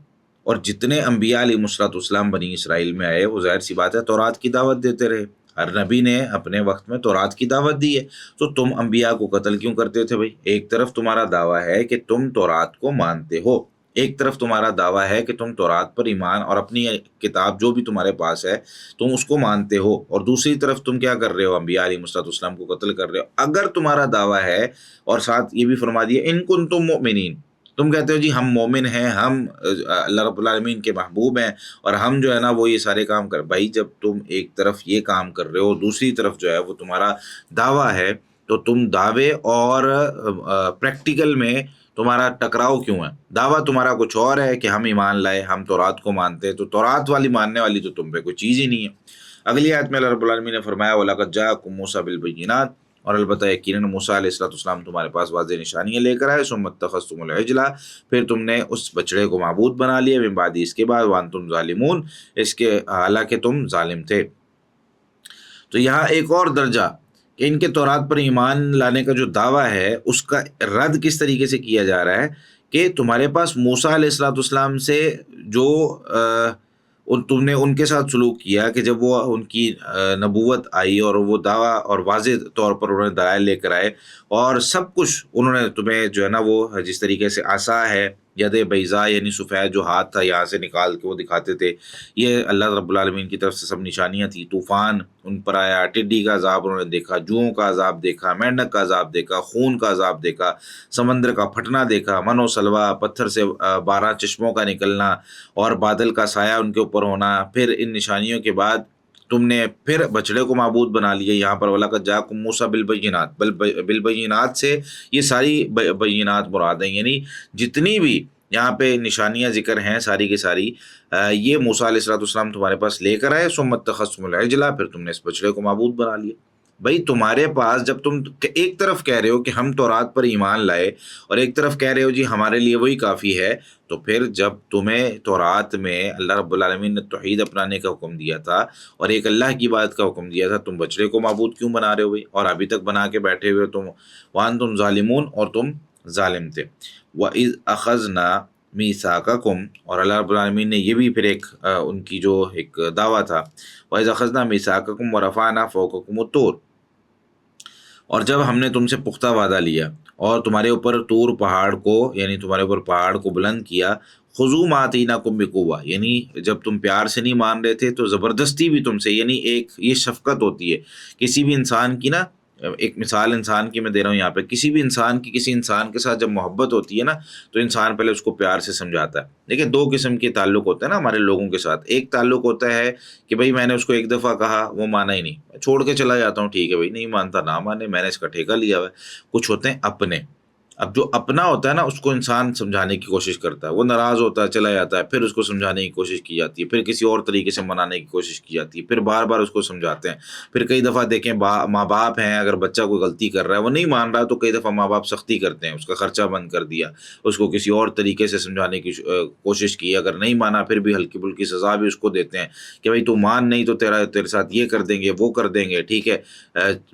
اور جتنے انبیاء علیہ الصلوۃ والسلام بنی اسرائیل میں آئے وہ ظاہر سی بات ہے تورات کی دعوت دیتے رہے. ہر نبی نے اپنے وقت میں تورات کی دعوت دی ہے، تو تم انبیاء کو قتل کیوں کرتے تھے بھائی؟ ایک طرف تمہارا دعویٰ ہے کہ تم تورات کو مانتے ہو، ایک طرف تمہارا دعویٰ ہے کہ تم تورات پر ایمان اور اپنی کتاب جو بھی تمہارے پاس ہے تم اس کو مانتے ہو، اور دوسری طرف تم کیا کر رہے ہو؟ انبیاء علیہ الصلوۃ والسلام کو قتل کر رہے ہو. اگر تمہارا دعویٰ ہے، اور ساتھ یہ بھی فرما دیا ان کنتم مؤمنین، تم کہتے ہو جی ہم مومن ہیں، ہم اللہ رب العالمین کے محبوب ہیں، اور ہم جو ہے نا وہ یہ سارے کام کر، بھائی جب تم ایک طرف یہ کام کر رہے ہو دوسری طرف جو ہے وہ تمہارا دعویٰ ہے، تو تم دعوے اور پریکٹیکل میں تمہارا ٹکراؤ کیوں ہے؟ دعویٰ تمہارا کچھ اور ہے کہ ہم ایمان لائے، ہم تورات کو مانتے ہیں، تو تورات والی ماننے والی تو تم پہ کوئی چیز ہی نہیں ہے. اگلی آیت میں اللہ رب العالمین نے فرمایا وَلَقَدْ جَاءَكُم مُوسَىٰ بِالْبَيِّنَاتِ، اور البتہ یقیناً موسیٰ علیہ السلام تمہارے پاس واضح نشانیاں لے کر آئے. ثُمَّ اتَّخَذْتُمُ الْعِجْلَ، پھر تم نے اس بچڑے کو معبود بنا لیا، من بعد، اس کے بعد، وَأَنْتُمْ ظَالِمُونَ، اس کے حالانکہ تم ظالم تھے. تو یہاں ایک اور درجہ کہ ان کے تورات پر ایمان لانے کا جو دعویٰ ہے اس کا رد کس طریقے سے کیا جا رہا ہے کہ تمہارے پاس موسیٰ علیہ السلام سے جو تم نے ان کے ساتھ سلوک کیا کہ جب وہ ان کی نبوت آئی اور وہ دعویٰ اور واضح طور پر انہوں نے دلائل لے کر آئے، اور سب کچھ انہوں نے تمہیں جو ہے نا وہ جس طریقے سے عصا ہے، ید بیضاء یعنی سفید جو ہاتھ تھا یہاں سے نکال کے وہ دکھاتے تھے، یہ اللہ رب العالمین کی طرف سے سب نشانیاں تھیں. طوفان ان پر آیا، ٹڈی کا عذاب انہوں نے دیکھا، جوؤں کا عذاب دیکھا، مینڈک کا عذاب دیکھا، خون کا عذاب دیکھا، سمندر کا پھٹنا دیکھا، من و سلوا، پتھر سے 12 چشموں کا نکلنا، اور بادل کا سایہ ان کے اوپر ہونا. پھر ان نشانیوں کے بعد تم نے پھر بچڑے کو معبود بنا لیا. یہاں پر وَلَقَدْ جَاءَكُم مُوسَىٰ بِالْبَيِّنَاتِ، بالبینات سے یہ ساری بینات مراد ہیں، یعنی جتنی بھی یہاں پہ نشانیاں ذکر ہیں ساری کی ساری یہ موسیٰ علیہ السلام تمہارے پاس لے کر آئے. ثُمَّ اتَّخَذْتُمُ الْعِجْلَ، پھر تم نے اس بچڑے کو معبود بنا لیا. بھائی تمہارے پاس جب تم ایک طرف کہہ رہے ہو کہ ہم تورات پر ایمان لائے، اور ایک طرف کہہ رہے ہو جی ہمارے لیے وہی کافی ہے، تو پھر جب تمہیں تورات میں اللہ رب العالمین نے توحید اپنانے کا حکم دیا تھا اور ایک اللہ کی عبادت کا حکم دیا تھا، تم بچڑے کو معبود کیوں بنا رہے ہو بھائی؟ اور ابھی تک بنا کے بیٹھے ہوئے تم، وَأَنْتُمْ ظَالِمُونَ، اور تم ظالم تھے. وَإِذْ أَخَذْنَا مِيثَاقَكُمْ، اور اللہ رب العالمین نے یہ بھی پھر ایک ان کی جو ایک دعویٰ تھا، وَإِذْ أَخَذْنَا مِيثَاقَكُمْ وَرَفَعْنَا فَوْقَكُمُ الطُّورَ، اور جب ہم نے تم سے پختہ وعدہ لیا اور تمہارے اوپر طور پہاڑ کو، یعنی تمہارے اوپر پہاڑ کو بلند کیا، خذوا ما آتیناکم بقوہ، یعنی جب تم پیار سے نہیں مان رہے تھے تو زبردستی بھی تم سے، یعنی ایک یہ شفقت ہوتی ہے کسی بھی انسان کی نا، ایک مثال انسان کی میں دے رہا ہوں یہاں پہ، کسی بھی انسان کی کسی انسان کے ساتھ جب محبت ہوتی ہے نا تو انسان پہلے اس کو پیار سے سمجھاتا ہے. دیکھیں دو قسم کے تعلق ہوتے ہیں نا ہمارے لوگوں کے ساتھ. ایک تعلق ہوتا ہے کہ بھائی میں نے اس کو ایک دفعہ کہا وہ مانا ہی نہیں، چھوڑ کے چلا جاتا ہوں، ٹھیک ہے بھائی نہیں مانتا نہ مانے، میں نے اس کا ٹھیکہ لیا ہوا ہے. کچھ ہوتے ہیں اپنے. اب جو اپنا ہوتا ہے نا اس کو انسان سمجھانے کی کوشش کرتا ہے، وہ ناراض ہوتا ہے چلا جاتا ہے، پھر اس کو سمجھانے کی کوشش کی جاتی ہے، پھر کسی اور طریقے سے منانے کی کوشش کی جاتی ہے، پھر بار بار اس کو سمجھاتے ہیں. پھر کئی دفعہ دیکھیں ماں باپ ہیں، اگر بچہ کوئی غلطی کر رہا ہے وہ نہیں مان رہا تو کئی دفعہ ماں باپ سختی کرتے ہیں، اس کا خرچہ بند کر دیا، اس کو کسی اور طریقے سے سمجھانے کی کوشش کی، اگر نہیں مانا پھر بھی ہلکی پھلکی سزا بھی اس کو دیتے ہیں کہ بھائی تو مان نہیں تو تیرے ساتھ یہ کر دیں گے وہ کر دیں گے، ٹھیک ہے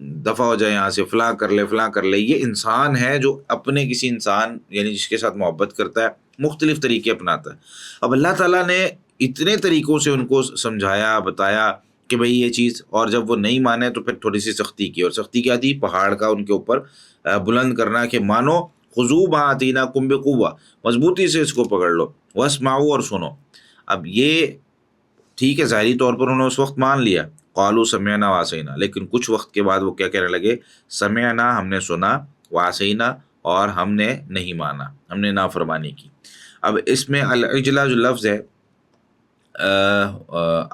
دفع ہو جائے یہاں سے، فلاں کر لے فلاں کر لے. یہ انسان ہے جو اپنے کسی انسان یعنی جس کے ساتھ محبت کرتا ہے مختلف طریقے اپناتا ہے. اب اللہ تعالیٰ نے اتنے طریقوں سے ان کو سمجھایا بتایا کہ بھئی یہ چیز، اور جب وہ نہیں مانے تو پھر تھوڑی سی سختی کی، اور سختی کیا تھی؟ پہاڑ کا ان کے اوپر بلند کرنا کہ مانو، خذوا ما آتیناکم بقوہ، مضبوطی سے اس کو پکڑ لو، واسمعوا، اور سنو. اب یہ ٹھیک ہے ظاہری طور پر انہوں نے اس وقت مان لیا، قالوا سمعنا وعصینا، لیکن کچھ وقت کے بعد وہ کیا کہنے لگے، سمعنا ہم نے سنا، وعصینا اور ہم نے نہیں مانا، ہم نے نافرمانی کی۔ اب اس میں العجلہ جو لفظ ہے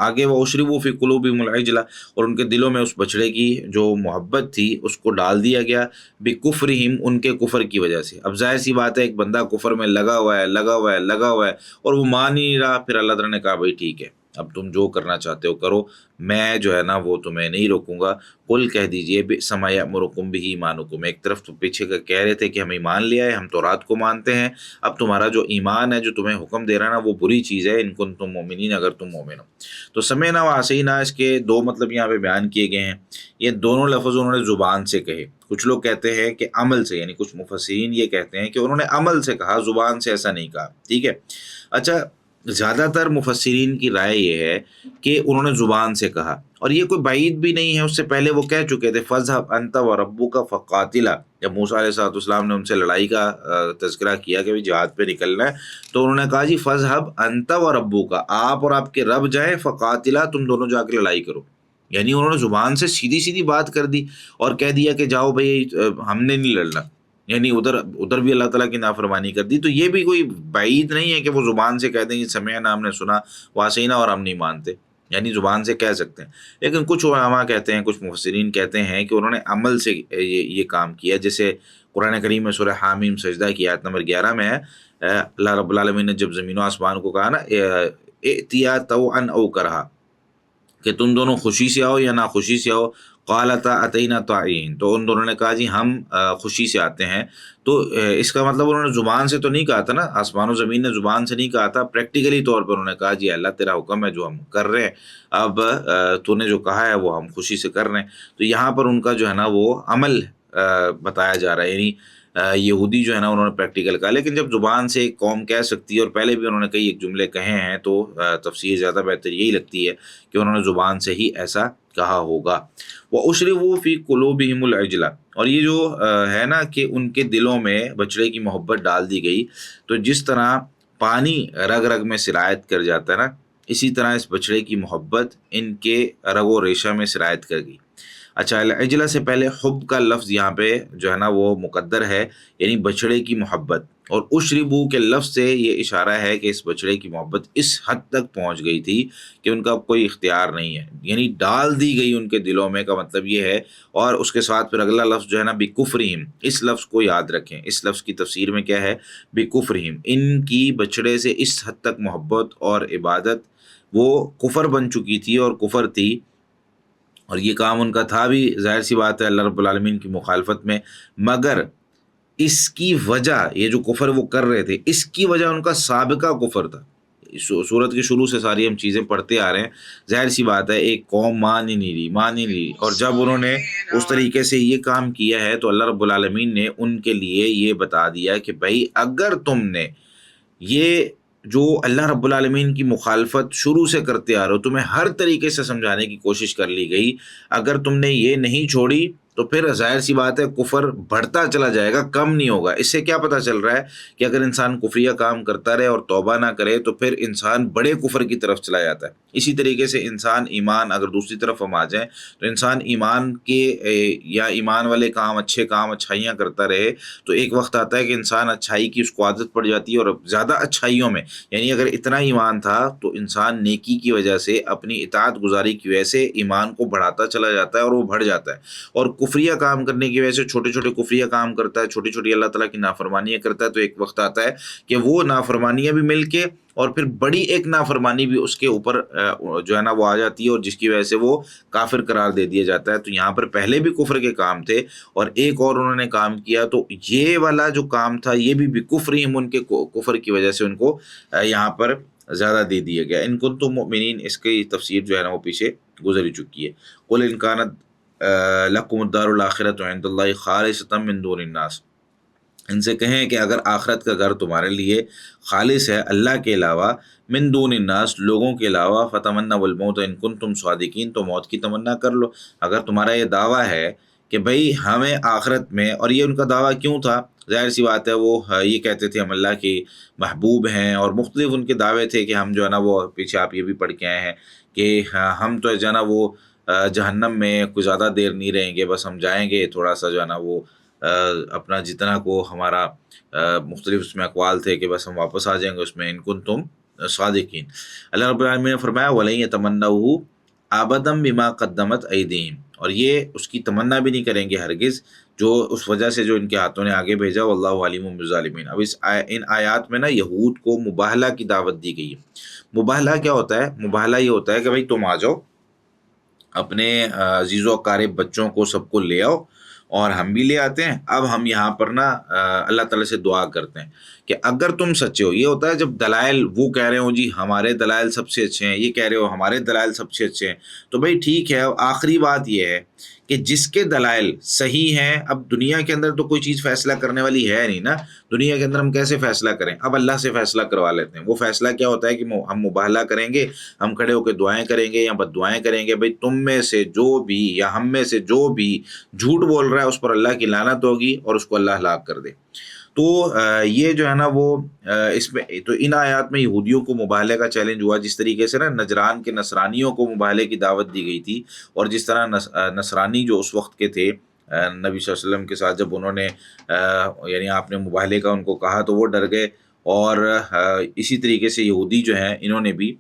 آگے وہ اشربوا فی قلوبہم العجلہ، اور ان کے دلوں میں اس بچڑے کی جو محبت تھی اس کو ڈال دیا گیا، بکفرہم ان کے کفر کی وجہ سے۔ اب ظاہر سی بات ہے ایک بندہ کفر میں لگا ہوا ہے لگا ہوا ہے لگا ہوا ہے اور وہ مان ہی نہیں رہا، پھر اللہ تعالیٰ نے کہا بھائی ٹھیک ہے اب تم جو کرنا چاہتے ہو کرو، میں جو ہے نا وہ تمہیں نہیں روکوں گا۔ قل کہہ دیجئے بئس ما یأمرکم بہ ایمانکم، ایک طرف تو پیچھے کا کہہ رہے تھے کہ ہم ایمان لیا ہے، ہم تورات کو مانتے ہیں، اب تمہارا جو ایمان ہے جو تمہیں حکم دے رہا ہے نا وہ بری چیز ہے، ان کنتم مؤمنین اگر تم مومن ہو۔ تو سمعنا وعصینا اس کے دو مطلب یہاں پہ بیان کیے گئے ہیں، یہ دونوں لفظ انہوں نے زبان سے کہے، کچھ لوگ کہتے ہیں کہ عمل سے، یعنی کچھ مفسرین یہ کہتے ہیں کہ انہوں نے عمل سے کہا، زبان سے ایسا نہیں کہا، ٹھیک ہے۔ اچھا زیادہ تر مفسرین کی رائے یہ ہے کہ انہوں نے زبان سے کہا، اور یہ کوئی بعید بھی نہیں ہے، اس سے پہلے وہ کہہ چکے تھے فَاذْهَبْ أَنْتَ وَرَبُّكَ فَقَاتِلَا، جب موسیٰ علیہ السلام نے ان سے لڑائی کا تذکرہ کیا کہ جہاد پہ نکلنا ہے تو انہوں نے کہا جی فَاذْهَبْ أَنْتَ وَرَبُّكَ، آپ اور آپ کے رب جائیں، فَقَاتِلَا تم دونوں جا کے لڑائی کرو، یعنی انہوں نے زبان سے سیدھی سیدھی بات کر دی اور کہہ دیا کہ جاؤ بھائی ہم نے نہیں لڑنا، یعنی ادھر بھی اللہ تعالیٰ کی نافرمانی کر دی۔ تو یہ بھی کوئی بعید نہیں ہے کہ وہ زبان سے کہہ دیں کہ سمعنا ہم نے سنا، وعصینا اور ہم نہیں مانتے، یعنی زبان سے کہہ سکتے ہیں۔ لیکن کچھ علماء کہتے ہیں، کچھ مفسرین کہتے ہیں کہ انہوں نے عمل سے یہ کام کیا، جیسے قرآن کریم میں سورہ حامیم سجدہ کی آیت نمبر 11 میں ہے، اللہ رب العالمین نے جب زمین و آسمان کو کہا نا ائتیا طوعا او کرہا، کہ تم دونوں خوشی سے آؤ یا ناخوشی سے آؤ، قالتا اتینا طائعین، تو ان دونوں نے کہا جی ہم خوشی سے آتے ہیں۔ تو اس کا مطلب انہوں نے زبان سے تو نہیں کہا تھا نا، آسمان و زمین نے زبان سے نہیں کہا تھا، پریکٹیکلی طور پر انہوں نے کہا جی اللہ تیرا حکم ہے جو ہم کر رہے ہیں، اب تو نے جو کہا ہے وہ ہم خوشی سے کر رہے ہیں۔ تو یہاں پر ان کا جو ہے نا وہ عمل بتایا جا رہا ہے، یعنی یہودی جو ہے نا انہوں نے پریکٹیکل کہا، لیکن جب زبان سے ایک قوم کہہ سکتی ہے، اور پہلے بھی انہوں نے کئی ایک جملے کہے ہیں، تو تفسیر زیادہ بہتر یہی لگتی ہے کہ انہوں نے زبان سے ہی ایسا کہا ہوگا۔ وَأُشْرِبُوا فِي قُلُوبِهِمُ الْعِجْلَ، اور یہ جو ہے نا کہ ان کے دلوں میں بچڑے کی محبت ڈال دی گئی، تو جس طرح پانی رگ رگ میں سرایت کر جاتا ہے نا، اسی طرح اس بچڑے کی محبت ان کے رگ و ریشہ میں سرایت کر گئی۔ اچھا العجلہ سے پہلے حب کا لفظ یہاں پہ جو ہے نا وہ مقدر ہے، یعنی بچڑے کی محبت، اور اشربو کے لفظ سے یہ اشارہ ہے کہ اس بچڑے کی محبت اس حد تک پہنچ گئی تھی کہ ان کا کوئی اختیار نہیں ہے، یعنی ڈال دی گئی ان کے دلوں میں، کا مطلب یہ ہے۔ اور اس کے ساتھ پھر اگلا لفظ جو ہے نا بکفرہم، اس لفظ کو یاد رکھیں، اس لفظ کی تفسیر میں کیا ہے، بکفرہم، ان کی بچڑے سے اس حد تک محبت اور عبادت وہ کفر بن چکی تھی اور کفر تھی، اور یہ کام ان کا تھا بھی ظاہر سی بات ہے اللہ رب العالمین کی مخالفت میں، مگر اس کی وجہ یہ جو کفر وہ کر رہے تھے اس کی وجہ ان کا سابقہ کفر تھا۔ سورت کے شروع سے ساری ہم چیزیں پڑھتے آ رہے ہیں، ظاہر سی بات ہے ایک قوم مان ہی نہیں رہی، اور جب انہوں نے اس طریقے سے یہ کام کیا ہے تو اللہ رب العالمین نے ان کے لیے یہ بتا دیا کہ بھائی اگر تم نے یہ جو اللہ رب العالمین کی مخالفت شروع سے کرتے آ رہے ہو، تمہیں ہر طریقے سے سمجھانے کی کوشش کر لی گئی، اگر تم نے یہ نہیں چھوڑی تو پھر ظاہر سی بات ہے کفر بڑھتا چلا جائے گا، کم نہیں ہوگا۔ اس سے کیا پتہ چل رہا ہے کہ اگر انسان کفریہ کام کرتا رہے اور توبہ نہ کرے تو پھر انسان بڑے کفر کی طرف چلا جاتا ہے۔ اسی طریقے سے انسان ایمان، اگر دوسری طرف ہم آ جائیں تو انسان ایمان کے یا ایمان والے کام، اچھے کام، اچھائیاں کرتا رہے تو ایک وقت آتا ہے کہ انسان اچھائی کی اس کو عادت پڑ جاتی ہے، اور زیادہ اچھائیوں میں، یعنی اگر اتنا ایمان تھا تو انسان نیکی کی وجہ سے، اپنی اطاعت گزاری کی وجہ سے ایمان کو بڑھاتا چلا جاتا ہے اور وہ بڑھ جاتا ہے، اور کفریہ کام کرنے کی وجہ سے چھوٹے چھوٹے کفریہ کام کرتا ہے، چھوٹی چھوٹی اللہ تعالیٰ کی نافرمانیاں کرتا ہے، تو ایک وقت آتا ہے کہ وہ نافرمانیاں بھی مل کے اور پھر بڑی ایک نافرمانی بھی اس کے اوپر جو ہے نا وہ آ جاتی ہے، اور جس کی وجہ سے وہ کافر قرار دے دیا جاتا ہے۔ تو یہاں پر پہلے بھی کفر کے کام تھے، اور ایک اور انہوں نے کام کیا، تو یہ والا جو کام تھا یہ بھی بکفرہم، ان کے کفر کی وجہ سے ان کو یہاں پر زیادہ دے دیا گیا۔ ان کنتم مؤمنین، اس کی تفسیر جو ہے نا وہ پیچھے گزر ہی چکی ہے۔ قل ان کانت لکم الدار الآخرۃ عند اللہ خالصۃ من دون الناس، ان سے کہیں کہ اگر آخرت کا گھر تمہارے لیے خالص ہے اللہ کے علاوہ، من دون الناس لوگوں کے علاوہ، فتمنوا الموت ان کنتم صادقین، تو موت کی تمنا کر لو اگر تمہارا یہ دعویٰ ہے کہ بھئی ہمیں آخرت میں، اور یہ ان کا دعویٰ کیوں تھا، ظاہر سی بات ہے وہ یہ کہتے تھے ہم اللہ کے محبوب ہیں، اور مختلف ان کے دعوے تھے کہ ہم جو ہے نا وہ پیچھے آپ یہ بھی پڑھ کے آئے ہیں کہ ہم تو جو ہے نا وہ جہنم میں کوئی زیادہ دیر نہیں رہیں گے، بس ہم جائیں گے تھوڑا سا جو ہے نا وہ اپنا جتنا کو ہمارا مختلف اس میں اقوال تھے کہ بس ہم واپس آ جائیں گے اس میں، ان کنتم صادقین۔ اللہ رب العالمین نے فرمایا وَلَن يَتَمَنَّوْهُ أَبَدًا بِمَا قَدَّمَتْ أَيْدِيهِمْ، اور یہ اس کی تمنا بھی نہیں کریں گے ہرگز جو اس وجہ سے جو ان کے ہاتھوں نے آگے بھیجا، واللہ علیم بالظالمین۔ اب ان آیات میں نا یہود کو مباہلہ کی دعوت دی گئی ہے۔ مباہلہ کیا ہوتا ہے؟ مباہلہ یہ ہوتا ہے کہ بھائی تم آ جاؤ، اپنے عزیز و اقارب بچوں کو سب کو لے آؤ، اور ہم بھی لے آتے ہیں۔ اب ہم یہاں پر نا اللہ تعالیٰ سے دعا کرتے ہیں کہ اگر تم سچے ہو، یہ ہوتا ہے جب دلائل وہ کہہ رہے ہو جی ہمارے دلائل سب سے اچھے ہیں، یہ کہہ رہے ہو ہمارے دلائل سب سے اچھے ہیں، تو بھائی ٹھیک ہے۔ آخری بات یہ ہے کہ جس کے دلائل صحیح ہیں، اب دنیا کے اندر تو کوئی چیز فیصلہ کرنے والی ہے نہیں نا، دنیا کے اندر ہم کیسے فیصلہ کریں؟ اب اللہ سے فیصلہ کروا لیتے ہیں۔ وہ فیصلہ کیا ہوتا ہے کہ ہم مباہلہ کریں گے، ہم کھڑے ہو کے دعائیں کریں گے یا بد دعائیں کریں گے، بھائی تم میں سے جو بھی یا ہم میں سے جو بھی جھوٹ بول رہا ہے اس پر اللہ کی لعنت ہوگی اور اس کو اللہ ہلاک کر دے۔ تو یہ جو ہے نا وہ اس میں تو ان آیات میں یہودیوں کو مباہلے کا چیلنج ہوا، جس طریقے سے نا نجران کے نصرانیوں کو مباہلے کی دعوت دی گئی تھی، اور جس طرح نصرانی جو اس وقت کے تھے نبی صلی اللہ علیہ وسلم کے ساتھ جب انہوں نے یعنی آپ نے مباہلے کا ان کو کہا تو وہ ڈر گئے، اور اسی طریقے سے یہودی جو ہیں انہوں نے بھی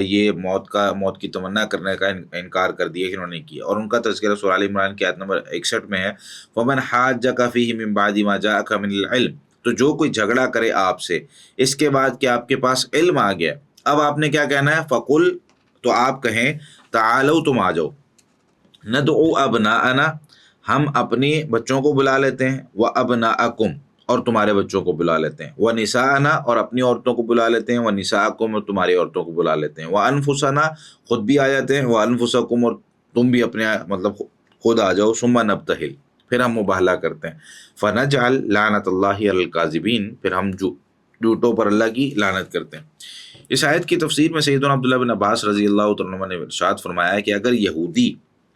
یہ موت کی تمنا کرنے کا انکار کر دیا کہ انہوں نے کیا، اور ان کا تذکرہ سورہ آل عمران کی آیت نمبر 61 میں ہے وَمَنْ حَاجَّكَ فِيهِ مِنْ بَعْدِ مَا جَاءَكَ مِنَ الْعِلْمِ، تو جو کوئی جھگڑا کرے آپ سے اس کے بعد کہ آپ کے پاس علم آ گیا، اب آپ نے کیا کہنا ہے؟ فَقُلْ، تو آپ کہیں تَعَالَوْا، تم آ جاؤ، نَدْعُوا أَبْنَاءَنَا، ہم اپنے بچوں کو بلا لیتے ہیں، وَأَبْنَاءَكُمْ، اور تمہارے بچوں کو بلا لیتے ہیں، وَنِسَاءَنَا، اور اپنی عورتوں کو بلا لیتے ہیں، وَنِسَاءَكُمْ، اور تمہاری عورتوں کو بلا لیتے ہیں، وَأَنفُسَنَا، خود بھی آ جاتے ہیں، وَأَنفُسَكُمْ، اور تم بھی اپنے مطلب خود آ جاؤ، ثُمَّ نَبْتَهِلْ، پھر ہم مباہلہ کرتے ہیں، فَنَجْعَلْ لَعْنَةَ اللَّهِ عَلَى الْكَاذِبِينَ، پھر ہم جھوٹوں پر اللہ کی لعنت کرتے ہیں۔ اس آیت کی تفسیر میں سیدنا عبداللہ بن عباس رضی اللہ تعالیٰ عنہ نے ارشاد فرمایا ہے کہ اگر یہودی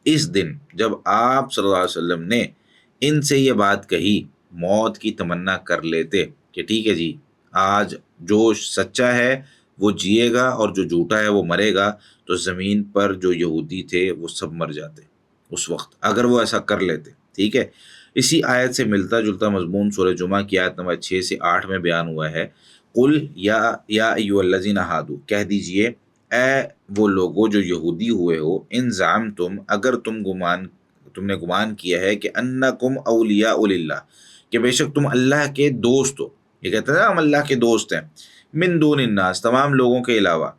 اس دن جب آپ صلی اللہ علیہ وسلم نے ان سے یہ بات کہی موت کی تمنا کر لیتے کہ ٹھیک ہے جی آج جو سچا ہے وہ جیے گا اور جو جھوٹا ہے وہ مرے گا، تو زمین پر جو یہودی تھے وہ سب مر جاتے اس وقت، اگر وہ ایسا کر لیتے۔ ٹھیک ہے، اسی آیت سے ملتا جلتا مضمون سورہ جمعہ کی آیت نمبر 6 سے 8 میں بیان ہوا ہے، قل یا ایھا الذین ھادوا، کہہ دیجئے اے وہ لوگوں جو یہودی ہوئے ہو، ان زعمتم، اگر تم نے گمان کیا ہے کہ انکم اولیاء للہ، کہ بے شک تم اللہ کے دوست ہو، یہ کہتے ہیں نا ہم اللہ کے دوست ہیں، من دون الناس، تمام لوگوں کے علاوہ۔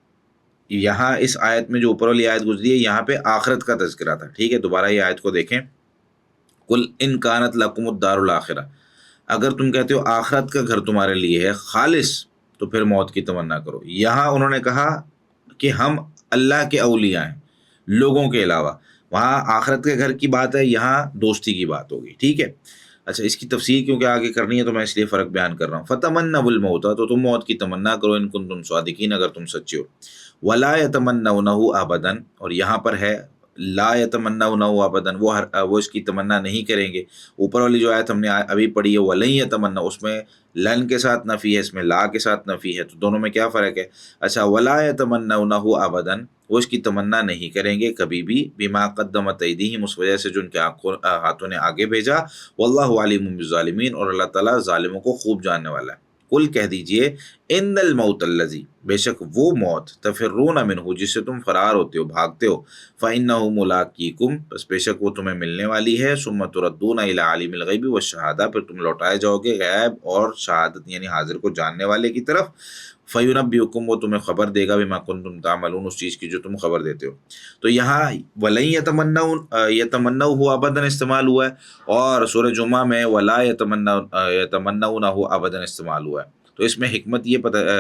یہاں اس آیت میں جو اوپر والی آیت گزری ہے یہاں پہ آخرت کا تذکرہ تھا۔ ٹھیک ہے، دوبارہ یہ آیت کو دیکھیں، قل ان کانت لکم الدار الاخرہ، اگر تم کہتے ہو آخرت کا گھر تمہارے لیے ہے خالص تو پھر موت کی تمنا کرو۔ یہاں انہوں نے کہا کہ ہم اللہ کے اولیاء ہیں لوگوں کے علاوہ، وہاں آخرت کے گھر کی بات ہے، یہاں دوستی کی بات ہوگی۔ ٹھیک ہے، اچھا اس کی تفسیر کیونکہ آگے کرنی ہے تو میں اس لیے فرق بیان کر رہا ہوں۔ فتمنوا الموت، تو تم موت کی تمنا کرو، ان کنتم صادقین، اگر تم سچے ہو۔ ولا یتمنونہ ابدا، اور یہاں پر ہے لا یتمنونہ ابدا، وہ اس کی تمنا نہیں کریں گے۔ اوپر والی جو آیت ہم نے ابھی پڑھی ہے ولن یتمنہ، اس میں لن کے ساتھ نفی ہے، اس میں لا کے ساتھ نفی ہے، تو دونوں میں کیا فرق ہے؟ اچھا ولا یتمنونہ ابدا، وہ اس کی تمنا نہیں کریں گے کبھی بھی، بما قدمت ایدیہم، اس وجہ سے جو ان کے ہاتھوں نے آگے بھیجا، واللہ علیم بالظالمین، اور اللہ تعالیٰ ظالموں کو خوب جاننے والا ہے۔ قل کہہ دیجئے ان الموت الذی، بے شک وہ موت، تفرون منہ، جس سے تم فرار ہوتے ہو، بھاگتے ہو، فإنہ ملاقیکم، بس بے شک وہ تمہیں ملنے والی ہے، ثم تردون الی عالم الغیب والشہادہ، پھر تم لوٹائے جاؤ گے غیب اور شہادت یعنی حاضر کو جاننے والے کی طرف، فینبئکم، وہ تمہیں خبر دے گا، بما کنتم تعملون، اس چیز کی جو تم خبر دیتے ہو۔ تو یہاں ولن یتمنوہ ابدا استعمال ہوا ہے، اور سورہ جمعہ میں ولا یتمنونہ ابدا استعمال ہوا ہے۔ تو اس میں حکمت یہ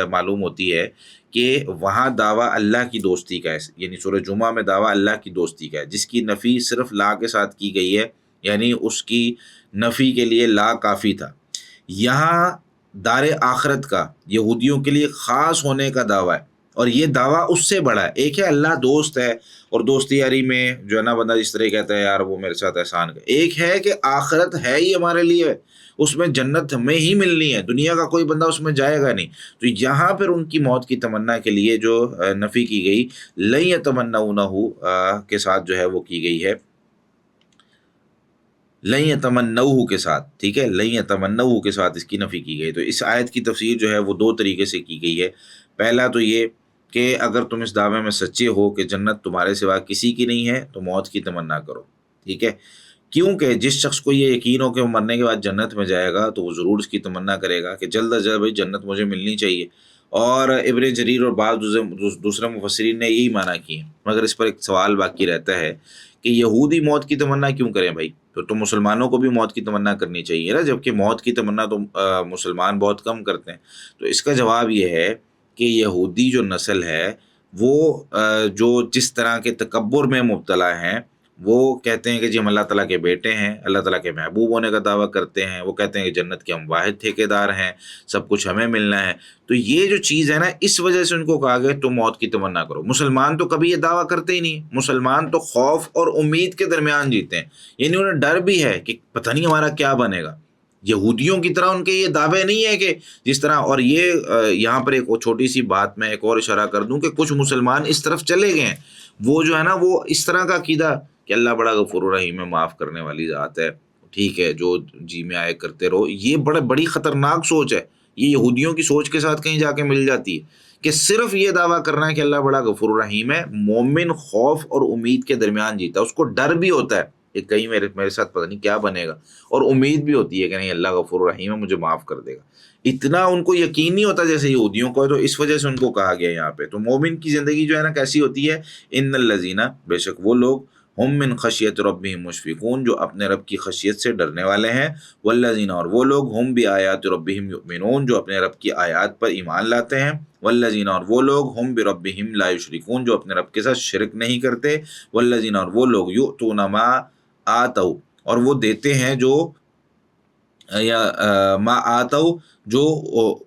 معلوم ہوتی ہے کہ وہاں دعویٰ اللہ کی دوستی کا ہے، یعنی سورہ جمعہ میں دعویٰ اللہ کی دوستی کا ہے، جس کی نفی صرف لا کے ساتھ کی گئی ہے، یعنی اس کی نفی کے لیے لا کافی تھا۔ یہاں دار آخرت کا یہودیوں کے لیے خاص ہونے کا دعویٰ ہے، اور یہ دعویٰ اس سے بڑا ہے۔ ایک ہے اللہ دوست ہے اور دوستی یاری میں جو ہے نا بندہ جس طرح کہتا ہے یار وہ میرے ساتھ احسان کر. ایک ہے کہ آخرت ہے ہی ہمارے لیے، اس میں جنت ہمیں ہی ملنی ہے، دنیا کا کوئی بندہ اس میں جائے گا نہیں. تو یہاں پھر ان کی موت کی تمنا کے لیے جو نفی کی گئی لن یتمنونہ کے ساتھ جو ہے وہ کی گئی ہے لن یتمنوہ کے ساتھ، ٹھیک ہے، لن یتمنوہ کے ساتھ اس کی نفی کی گئی. تو اس آیت کی تفسیر جو ہے وہ دو طریقے سے کی گئی ہے. پہلا تو یہ کہ اگر تم اس دعوے میں سچے ہو کہ جنت تمہارے سوا کسی کی نہیں ہے تو موت کی تمنا کرو، ٹھیک ہے. کیونکہ جس شخص کو یہ یقین ہو کہ وہ مرنے کے بعد جنت میں جائے گا تو وہ ضرور اس کی تمنا کرے گا کہ جلد از جلد بھائی جنت مجھے ملنی چاہیے. اور ابن جریر اور بعض دوسرے مفسرین نے یہی معنی کی ہے. مگر اس پر ایک سوال باقی رہتا ہے کہ یہودی موت کی تمنا کیوں کریں بھائی؟ تو مسلمانوں کو بھی موت کی تمنا کرنی چاہیے نا، جبکہ موت کی تمنا تو مسلمان بہت کم کرتے ہیں. تو اس کا جواب یہ ہے کہ یہودی جو نسل ہے وہ جو جس طرح کے تکبر میں مبتلا ہیں، وہ کہتے ہیں کہ جی ہم اللہ تعالیٰ کے بیٹے ہیں، اللہ تعالیٰ کے محبوب ہونے کا دعویٰ کرتے ہیں، وہ کہتے ہیں کہ جنت کے ہم واحد ٹھیکیدار ہیں، سب کچھ ہمیں ملنا ہے. تو یہ جو چیز ہے نا، اس وجہ سے ان کو کہا گیا تم موت کی تمنا کرو. مسلمان تو کبھی یہ دعویٰ کرتے ہی نہیں. مسلمان تو خوف اور امید کے درمیان جیتے ہیں، یعنی انہیں ڈر بھی ہے کہ پتہ نہیں ہمارا کیا بنے گا. یہودیوں کی طرح ان کے یہ دعوے نہیں ہے کہ جس طرح. اور یہ یہاں پر ایک چھوٹی سی بات میں ایک اور اشارہ کر دوں کہ کچھ مسلمان اس طرف چلے گئے ہیں، وہ جو ہے نا وہ اس طرح کا عقیدہ کہ اللہ بڑا غفور الرحیم ہے، معاف کرنے والی ذات ہے، ٹھیک ہے، جو جی میں آئے کرتے رہو. یہ بڑی خطرناک سوچ ہے. یہ یہودیوں کی سوچ کے ساتھ کہیں جا کے مل جاتی ہے کہ صرف یہ دعویٰ کرنا ہے کہ اللہ بڑا غفور الرحیم ہے. مومن خوف اور امید کے درمیان جیتا ہے، اس کو ڈر بھی ہوتا ہے کہ کہیں میرے ساتھ پتہ نہیں کیا بنے گا، اور امید بھی ہوتی ہے کہ نہیں اللہ غفور الرحیم ہے، مجھے معاف کر دے گا. اتنا ان کو یقین نہیں ہوتا جیسے یہودیوں کو ہے. تو اس وجہ سے ان کو کہا گیا یہاں پہ. تو مومن کی زندگی جو ہے نا کیسی ہوتی ہے؟ ان الذین، بے شک وہ لوگ، ہم من خشیت ربہم مشفقون، جو اپنے رب کی خشیت سے ڈرنے والے ہیں. والذین، اور وہ لوگ، ہم بآیات ربہم یؤمنون، جو اپنے رب کی آیات پر ایمان لاتے ہیں. والذین، اور وہ لوگ، ہم بربہم لا یشرکون، جو اپنے رب کے ساتھ شرک نہیں کرتے. والذین، اور وہ لوگ، یؤتون ما آتوا، اور وہ دیتے ہیں جو یا ما آتوا، جو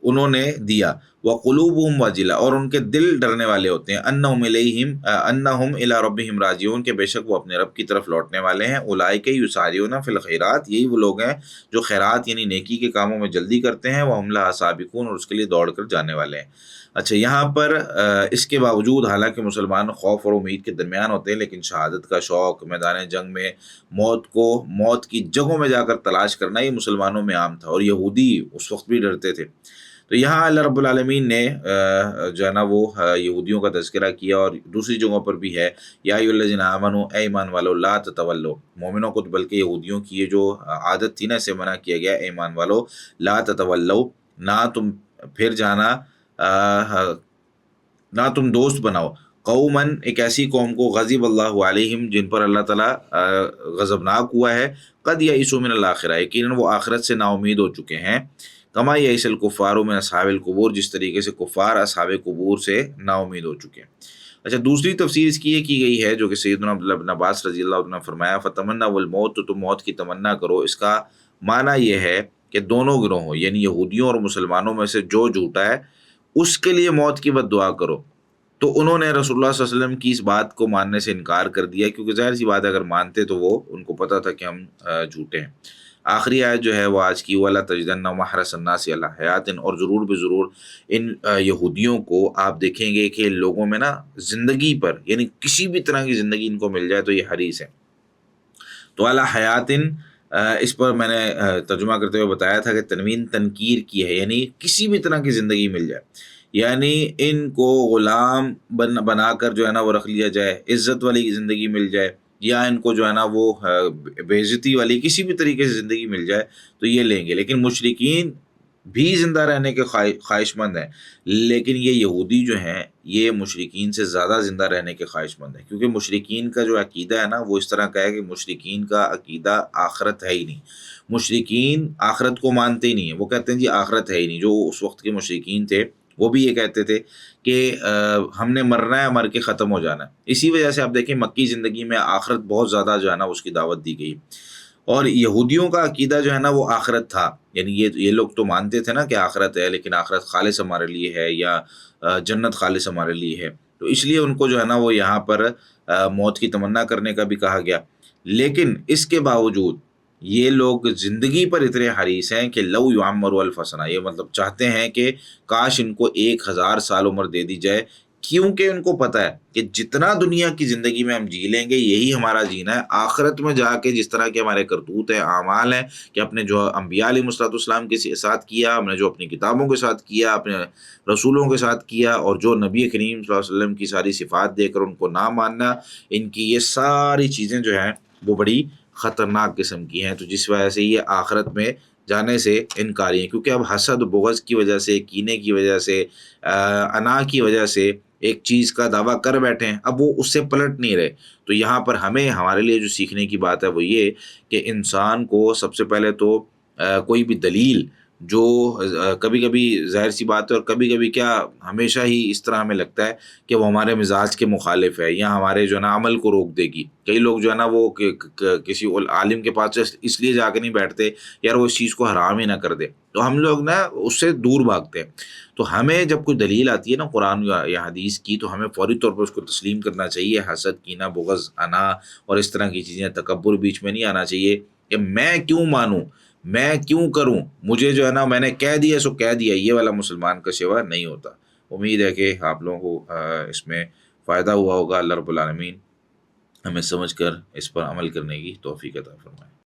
انہوں نے دیا. وقلوبہم وجلہ، اور ان کے دل ڈرنے والے ہوتے ہیں. انہم الی ربہم راجعون، کہ بے شک وہ اپنے رب کی طرف لوٹنے والے ہیں. اولئک یسارعون فی الخیرات، یہی وہ لوگ ہیں جو خیرات یعنی نیکی کے کاموں میں جلدی کرتے ہیں. وہم لہا سابقون، اور اس کے لیے دوڑ کر جانے والے ہیں. اچھا، یہاں پر اس کے باوجود حالانکہ مسلمان خوف اور امید کے درمیان ہوتے ہیں، لیکن شہادت کا شوق، میدان جنگ میں موت کی جگہوں میں جا کر تلاش کرنا یہ مسلمانوں میں عام تھا، اور یہودی اس وقت بھی ڈرتے تھے. تو یہاں اللہ رب العالمین نے جو ہے نا وہ یہودیوں کا تذکرہ کیا، اور دوسری جگہوں پر بھی ہے یا ایھا الذین آمنوا، اے ایمان والو، لا تتولوا، مومنوں کو بلکہ یہودیوں کی یہ جو عادت تھی نا اسے منع کیا گیا. اے ایمان والو، لا تتولوا، نہ تم پھر جانا، نہ تم دوست بناؤ، قوماً، ایک ایسی قوم کو، غضب اللہ علیہم، جن پر اللہ تعالیٰ غضبناک ہوا ہے. قد یئسوا من الآخرہ، یقیناً وہ آخرت سے نا امید ہو چکے ہیں. کما یئس الکفار من اصحاب القبور، جس طریقے سے کفار اصحاب قبور سے نا امید ہو چکے ہیں. اچھا، دوسری تفسیر اس کی یہ کی گئی ہے جو کہ سیدنا عبداللہ بن عباس رضی اللہ عنہ نے فرمایا فتمنوا الموت، تو تم موت کی تمنا کرو. اس کا معنی یہ ہے کہ دونوں گروہوں یعنی یہودیوں اور مسلمانوں میں سے جو جھوٹا ہے اس کے لیے موت کی بد دعا کرو. تو انہوں نے رسول اللہ صلی اللہ علیہ وسلم کی اس بات کو ماننے سے انکار کر دیا، کیونکہ ظاہر سی بات ہے اگر مانتے تو وہ ان کو پتہ تھا کہ ہم جھوٹے ہیں. آخری آیت جو ہے وہ آج کی، وَلَا تَجِدَنَّهُمْ أَحْرَصَ النَّاسِ عَلَىٰ حَيَاةٍ، اور ضرور بے ضرور ان یہودیوں کو آپ دیکھیں گے کہ لوگوں میں نا زندگی پر، یعنی کسی بھی طرح کی زندگی ان کو مل جائے تو یہ حریص ہے. تو عَلَىٰ حَيَاةٍ، اس پر میں نے ترجمہ کرتے ہوئے بتایا تھا کہ تنوین تنکیر کی ہے، یعنی کسی بھی طرح کی زندگی مل جائے. یعنی ان کو غلام بنا کر جو ہے نا وہ رکھ لیا جائے، عزت والی زندگی مل جائے، یا ان کو جو ہے نا وہ بے عزتی والی کسی بھی طریقے سے زندگی مل جائے تو یہ لیں گے. لیکن مشرکین بھی زندہ رہنے کے خواہش مند ہیں، لیکن یہ یہودی جو ہیں یہ مشرکین سے زیادہ زندہ رہنے کے خواہش مند ہیں، کیونکہ مشرکین کا جو عقیدہ ہے نا وہ اس طرح کا ہے کہ مشرکین کا عقیدہ آخرت ہے ہی نہیں. مشرکین آخرت کو مانتے ہی نہیں ہیں. وہ کہتے ہیں جی آخرت ہے ہی نہیں. جو اس وقت کے مشرکین تھے وہ بھی یہ کہتے تھے کہ ہم نے مرنا ہے، مر کے ختم ہو جانا ہے. اسی وجہ سے آپ دیکھیں مکی زندگی میں آخرت بہت زیادہ جو ہے نا اس کی دعوت دی گئی. اور یہودیوں کا عقیدہ جو ہے نا وہ آخرت تھا، یعنی یہ لوگ تو مانتے تھے نا کہ آخرت ہے، لیکن آخرت خالص ہمارے لیے ہے، یا جنت خالص ہمارے لیے ہے. تو اس لیے ان کو جو ہے نا وہ یہاں پر موت کی تمنا کرنے کا بھی کہا گیا. لیکن اس کے باوجود یہ لوگ زندگی پر اتنے حریص ہیں کہ لو یعمروا الف سنہ، یہ مطلب چاہتے ہیں کہ کاش ان کو 1000 سال عمر دے دی جائے، کیونکہ ان کو پتہ ہے کہ جتنا دنیا کی زندگی میں ہم جی لیں گے یہی ہمارا جینا ہے. آخرت میں جا کے جس طرح کے ہمارے کرتوت ہیں، اعمال ہیں، کہ اپنے جو انبیاء علیہ الصلوۃ والسلام کے ساتھ کیا، ہم نے جو اپنی کتابوں کے ساتھ کیا، اپنے رسولوں کے ساتھ کیا، اور جو نبی کریم صلی اللہ علیہ وسلم کی ساری صفات دے کر ان کو نہ ماننا، ان کی یہ ساری چیزیں جو ہیں وہ بڑی خطرناک قسم کی ہیں. تو جس وجہ سے یہ آخرت میں جانے سے انکاری ہیں، کیونکہ اب حسد بغض کی وجہ سے، کینے کی وجہ سے، انا کی وجہ سے ایک چیز کا دعویٰ کر بیٹھے ہیں، اب وہ اس سے پلٹ نہیں رہے. تو یہاں پر ہمارے لیے جو سیکھنے کی بات ہے وہ یہ کہ انسان کو سب سے پہلے تو کوئی بھی دلیل جو کبھی کبھی ظاہر سی بات ہے، اور کبھی کبھی کیا ہمیشہ ہی اس طرح ہمیں لگتا ہے کہ وہ ہمارے مزاج کے مخالف ہے یا ہمارے جو ہے نا عمل کو روک دے گی. کئی لوگ جو ہے نا وہ کسی عالم کے پاس اس لیے جا کے نہیں بیٹھتے یار وہ اس چیز کو حرام ہی نہ کر دے، تو ہم لوگ نا اس سے دور بھاگتے ہیں. تو ہمیں جب کوئی دلیل آتی ہے نا قرآن یا حدیث کی، تو ہمیں فوری طور پر اس کو تسلیم کرنا چاہیے. حسد، کینہ، بغض، انا اور اس طرح کی چیزیں، تکبر بیچ میں نہیں آنا چاہیے کہ میں کیوں مانوں، میں کیوں کروں، مجھے جو ہے نا میں نے کہہ دیا سو کہہ دیا، یہ والا مسلمان کا سوا نہیں ہوتا. امید ہے کہ آپ لوگوں کو اس میں فائدہ ہوا ہوگا. اللہ رب العالمین ہمیں سمجھ کر اس پر عمل کرنے کی توفیق عطا فرمائے.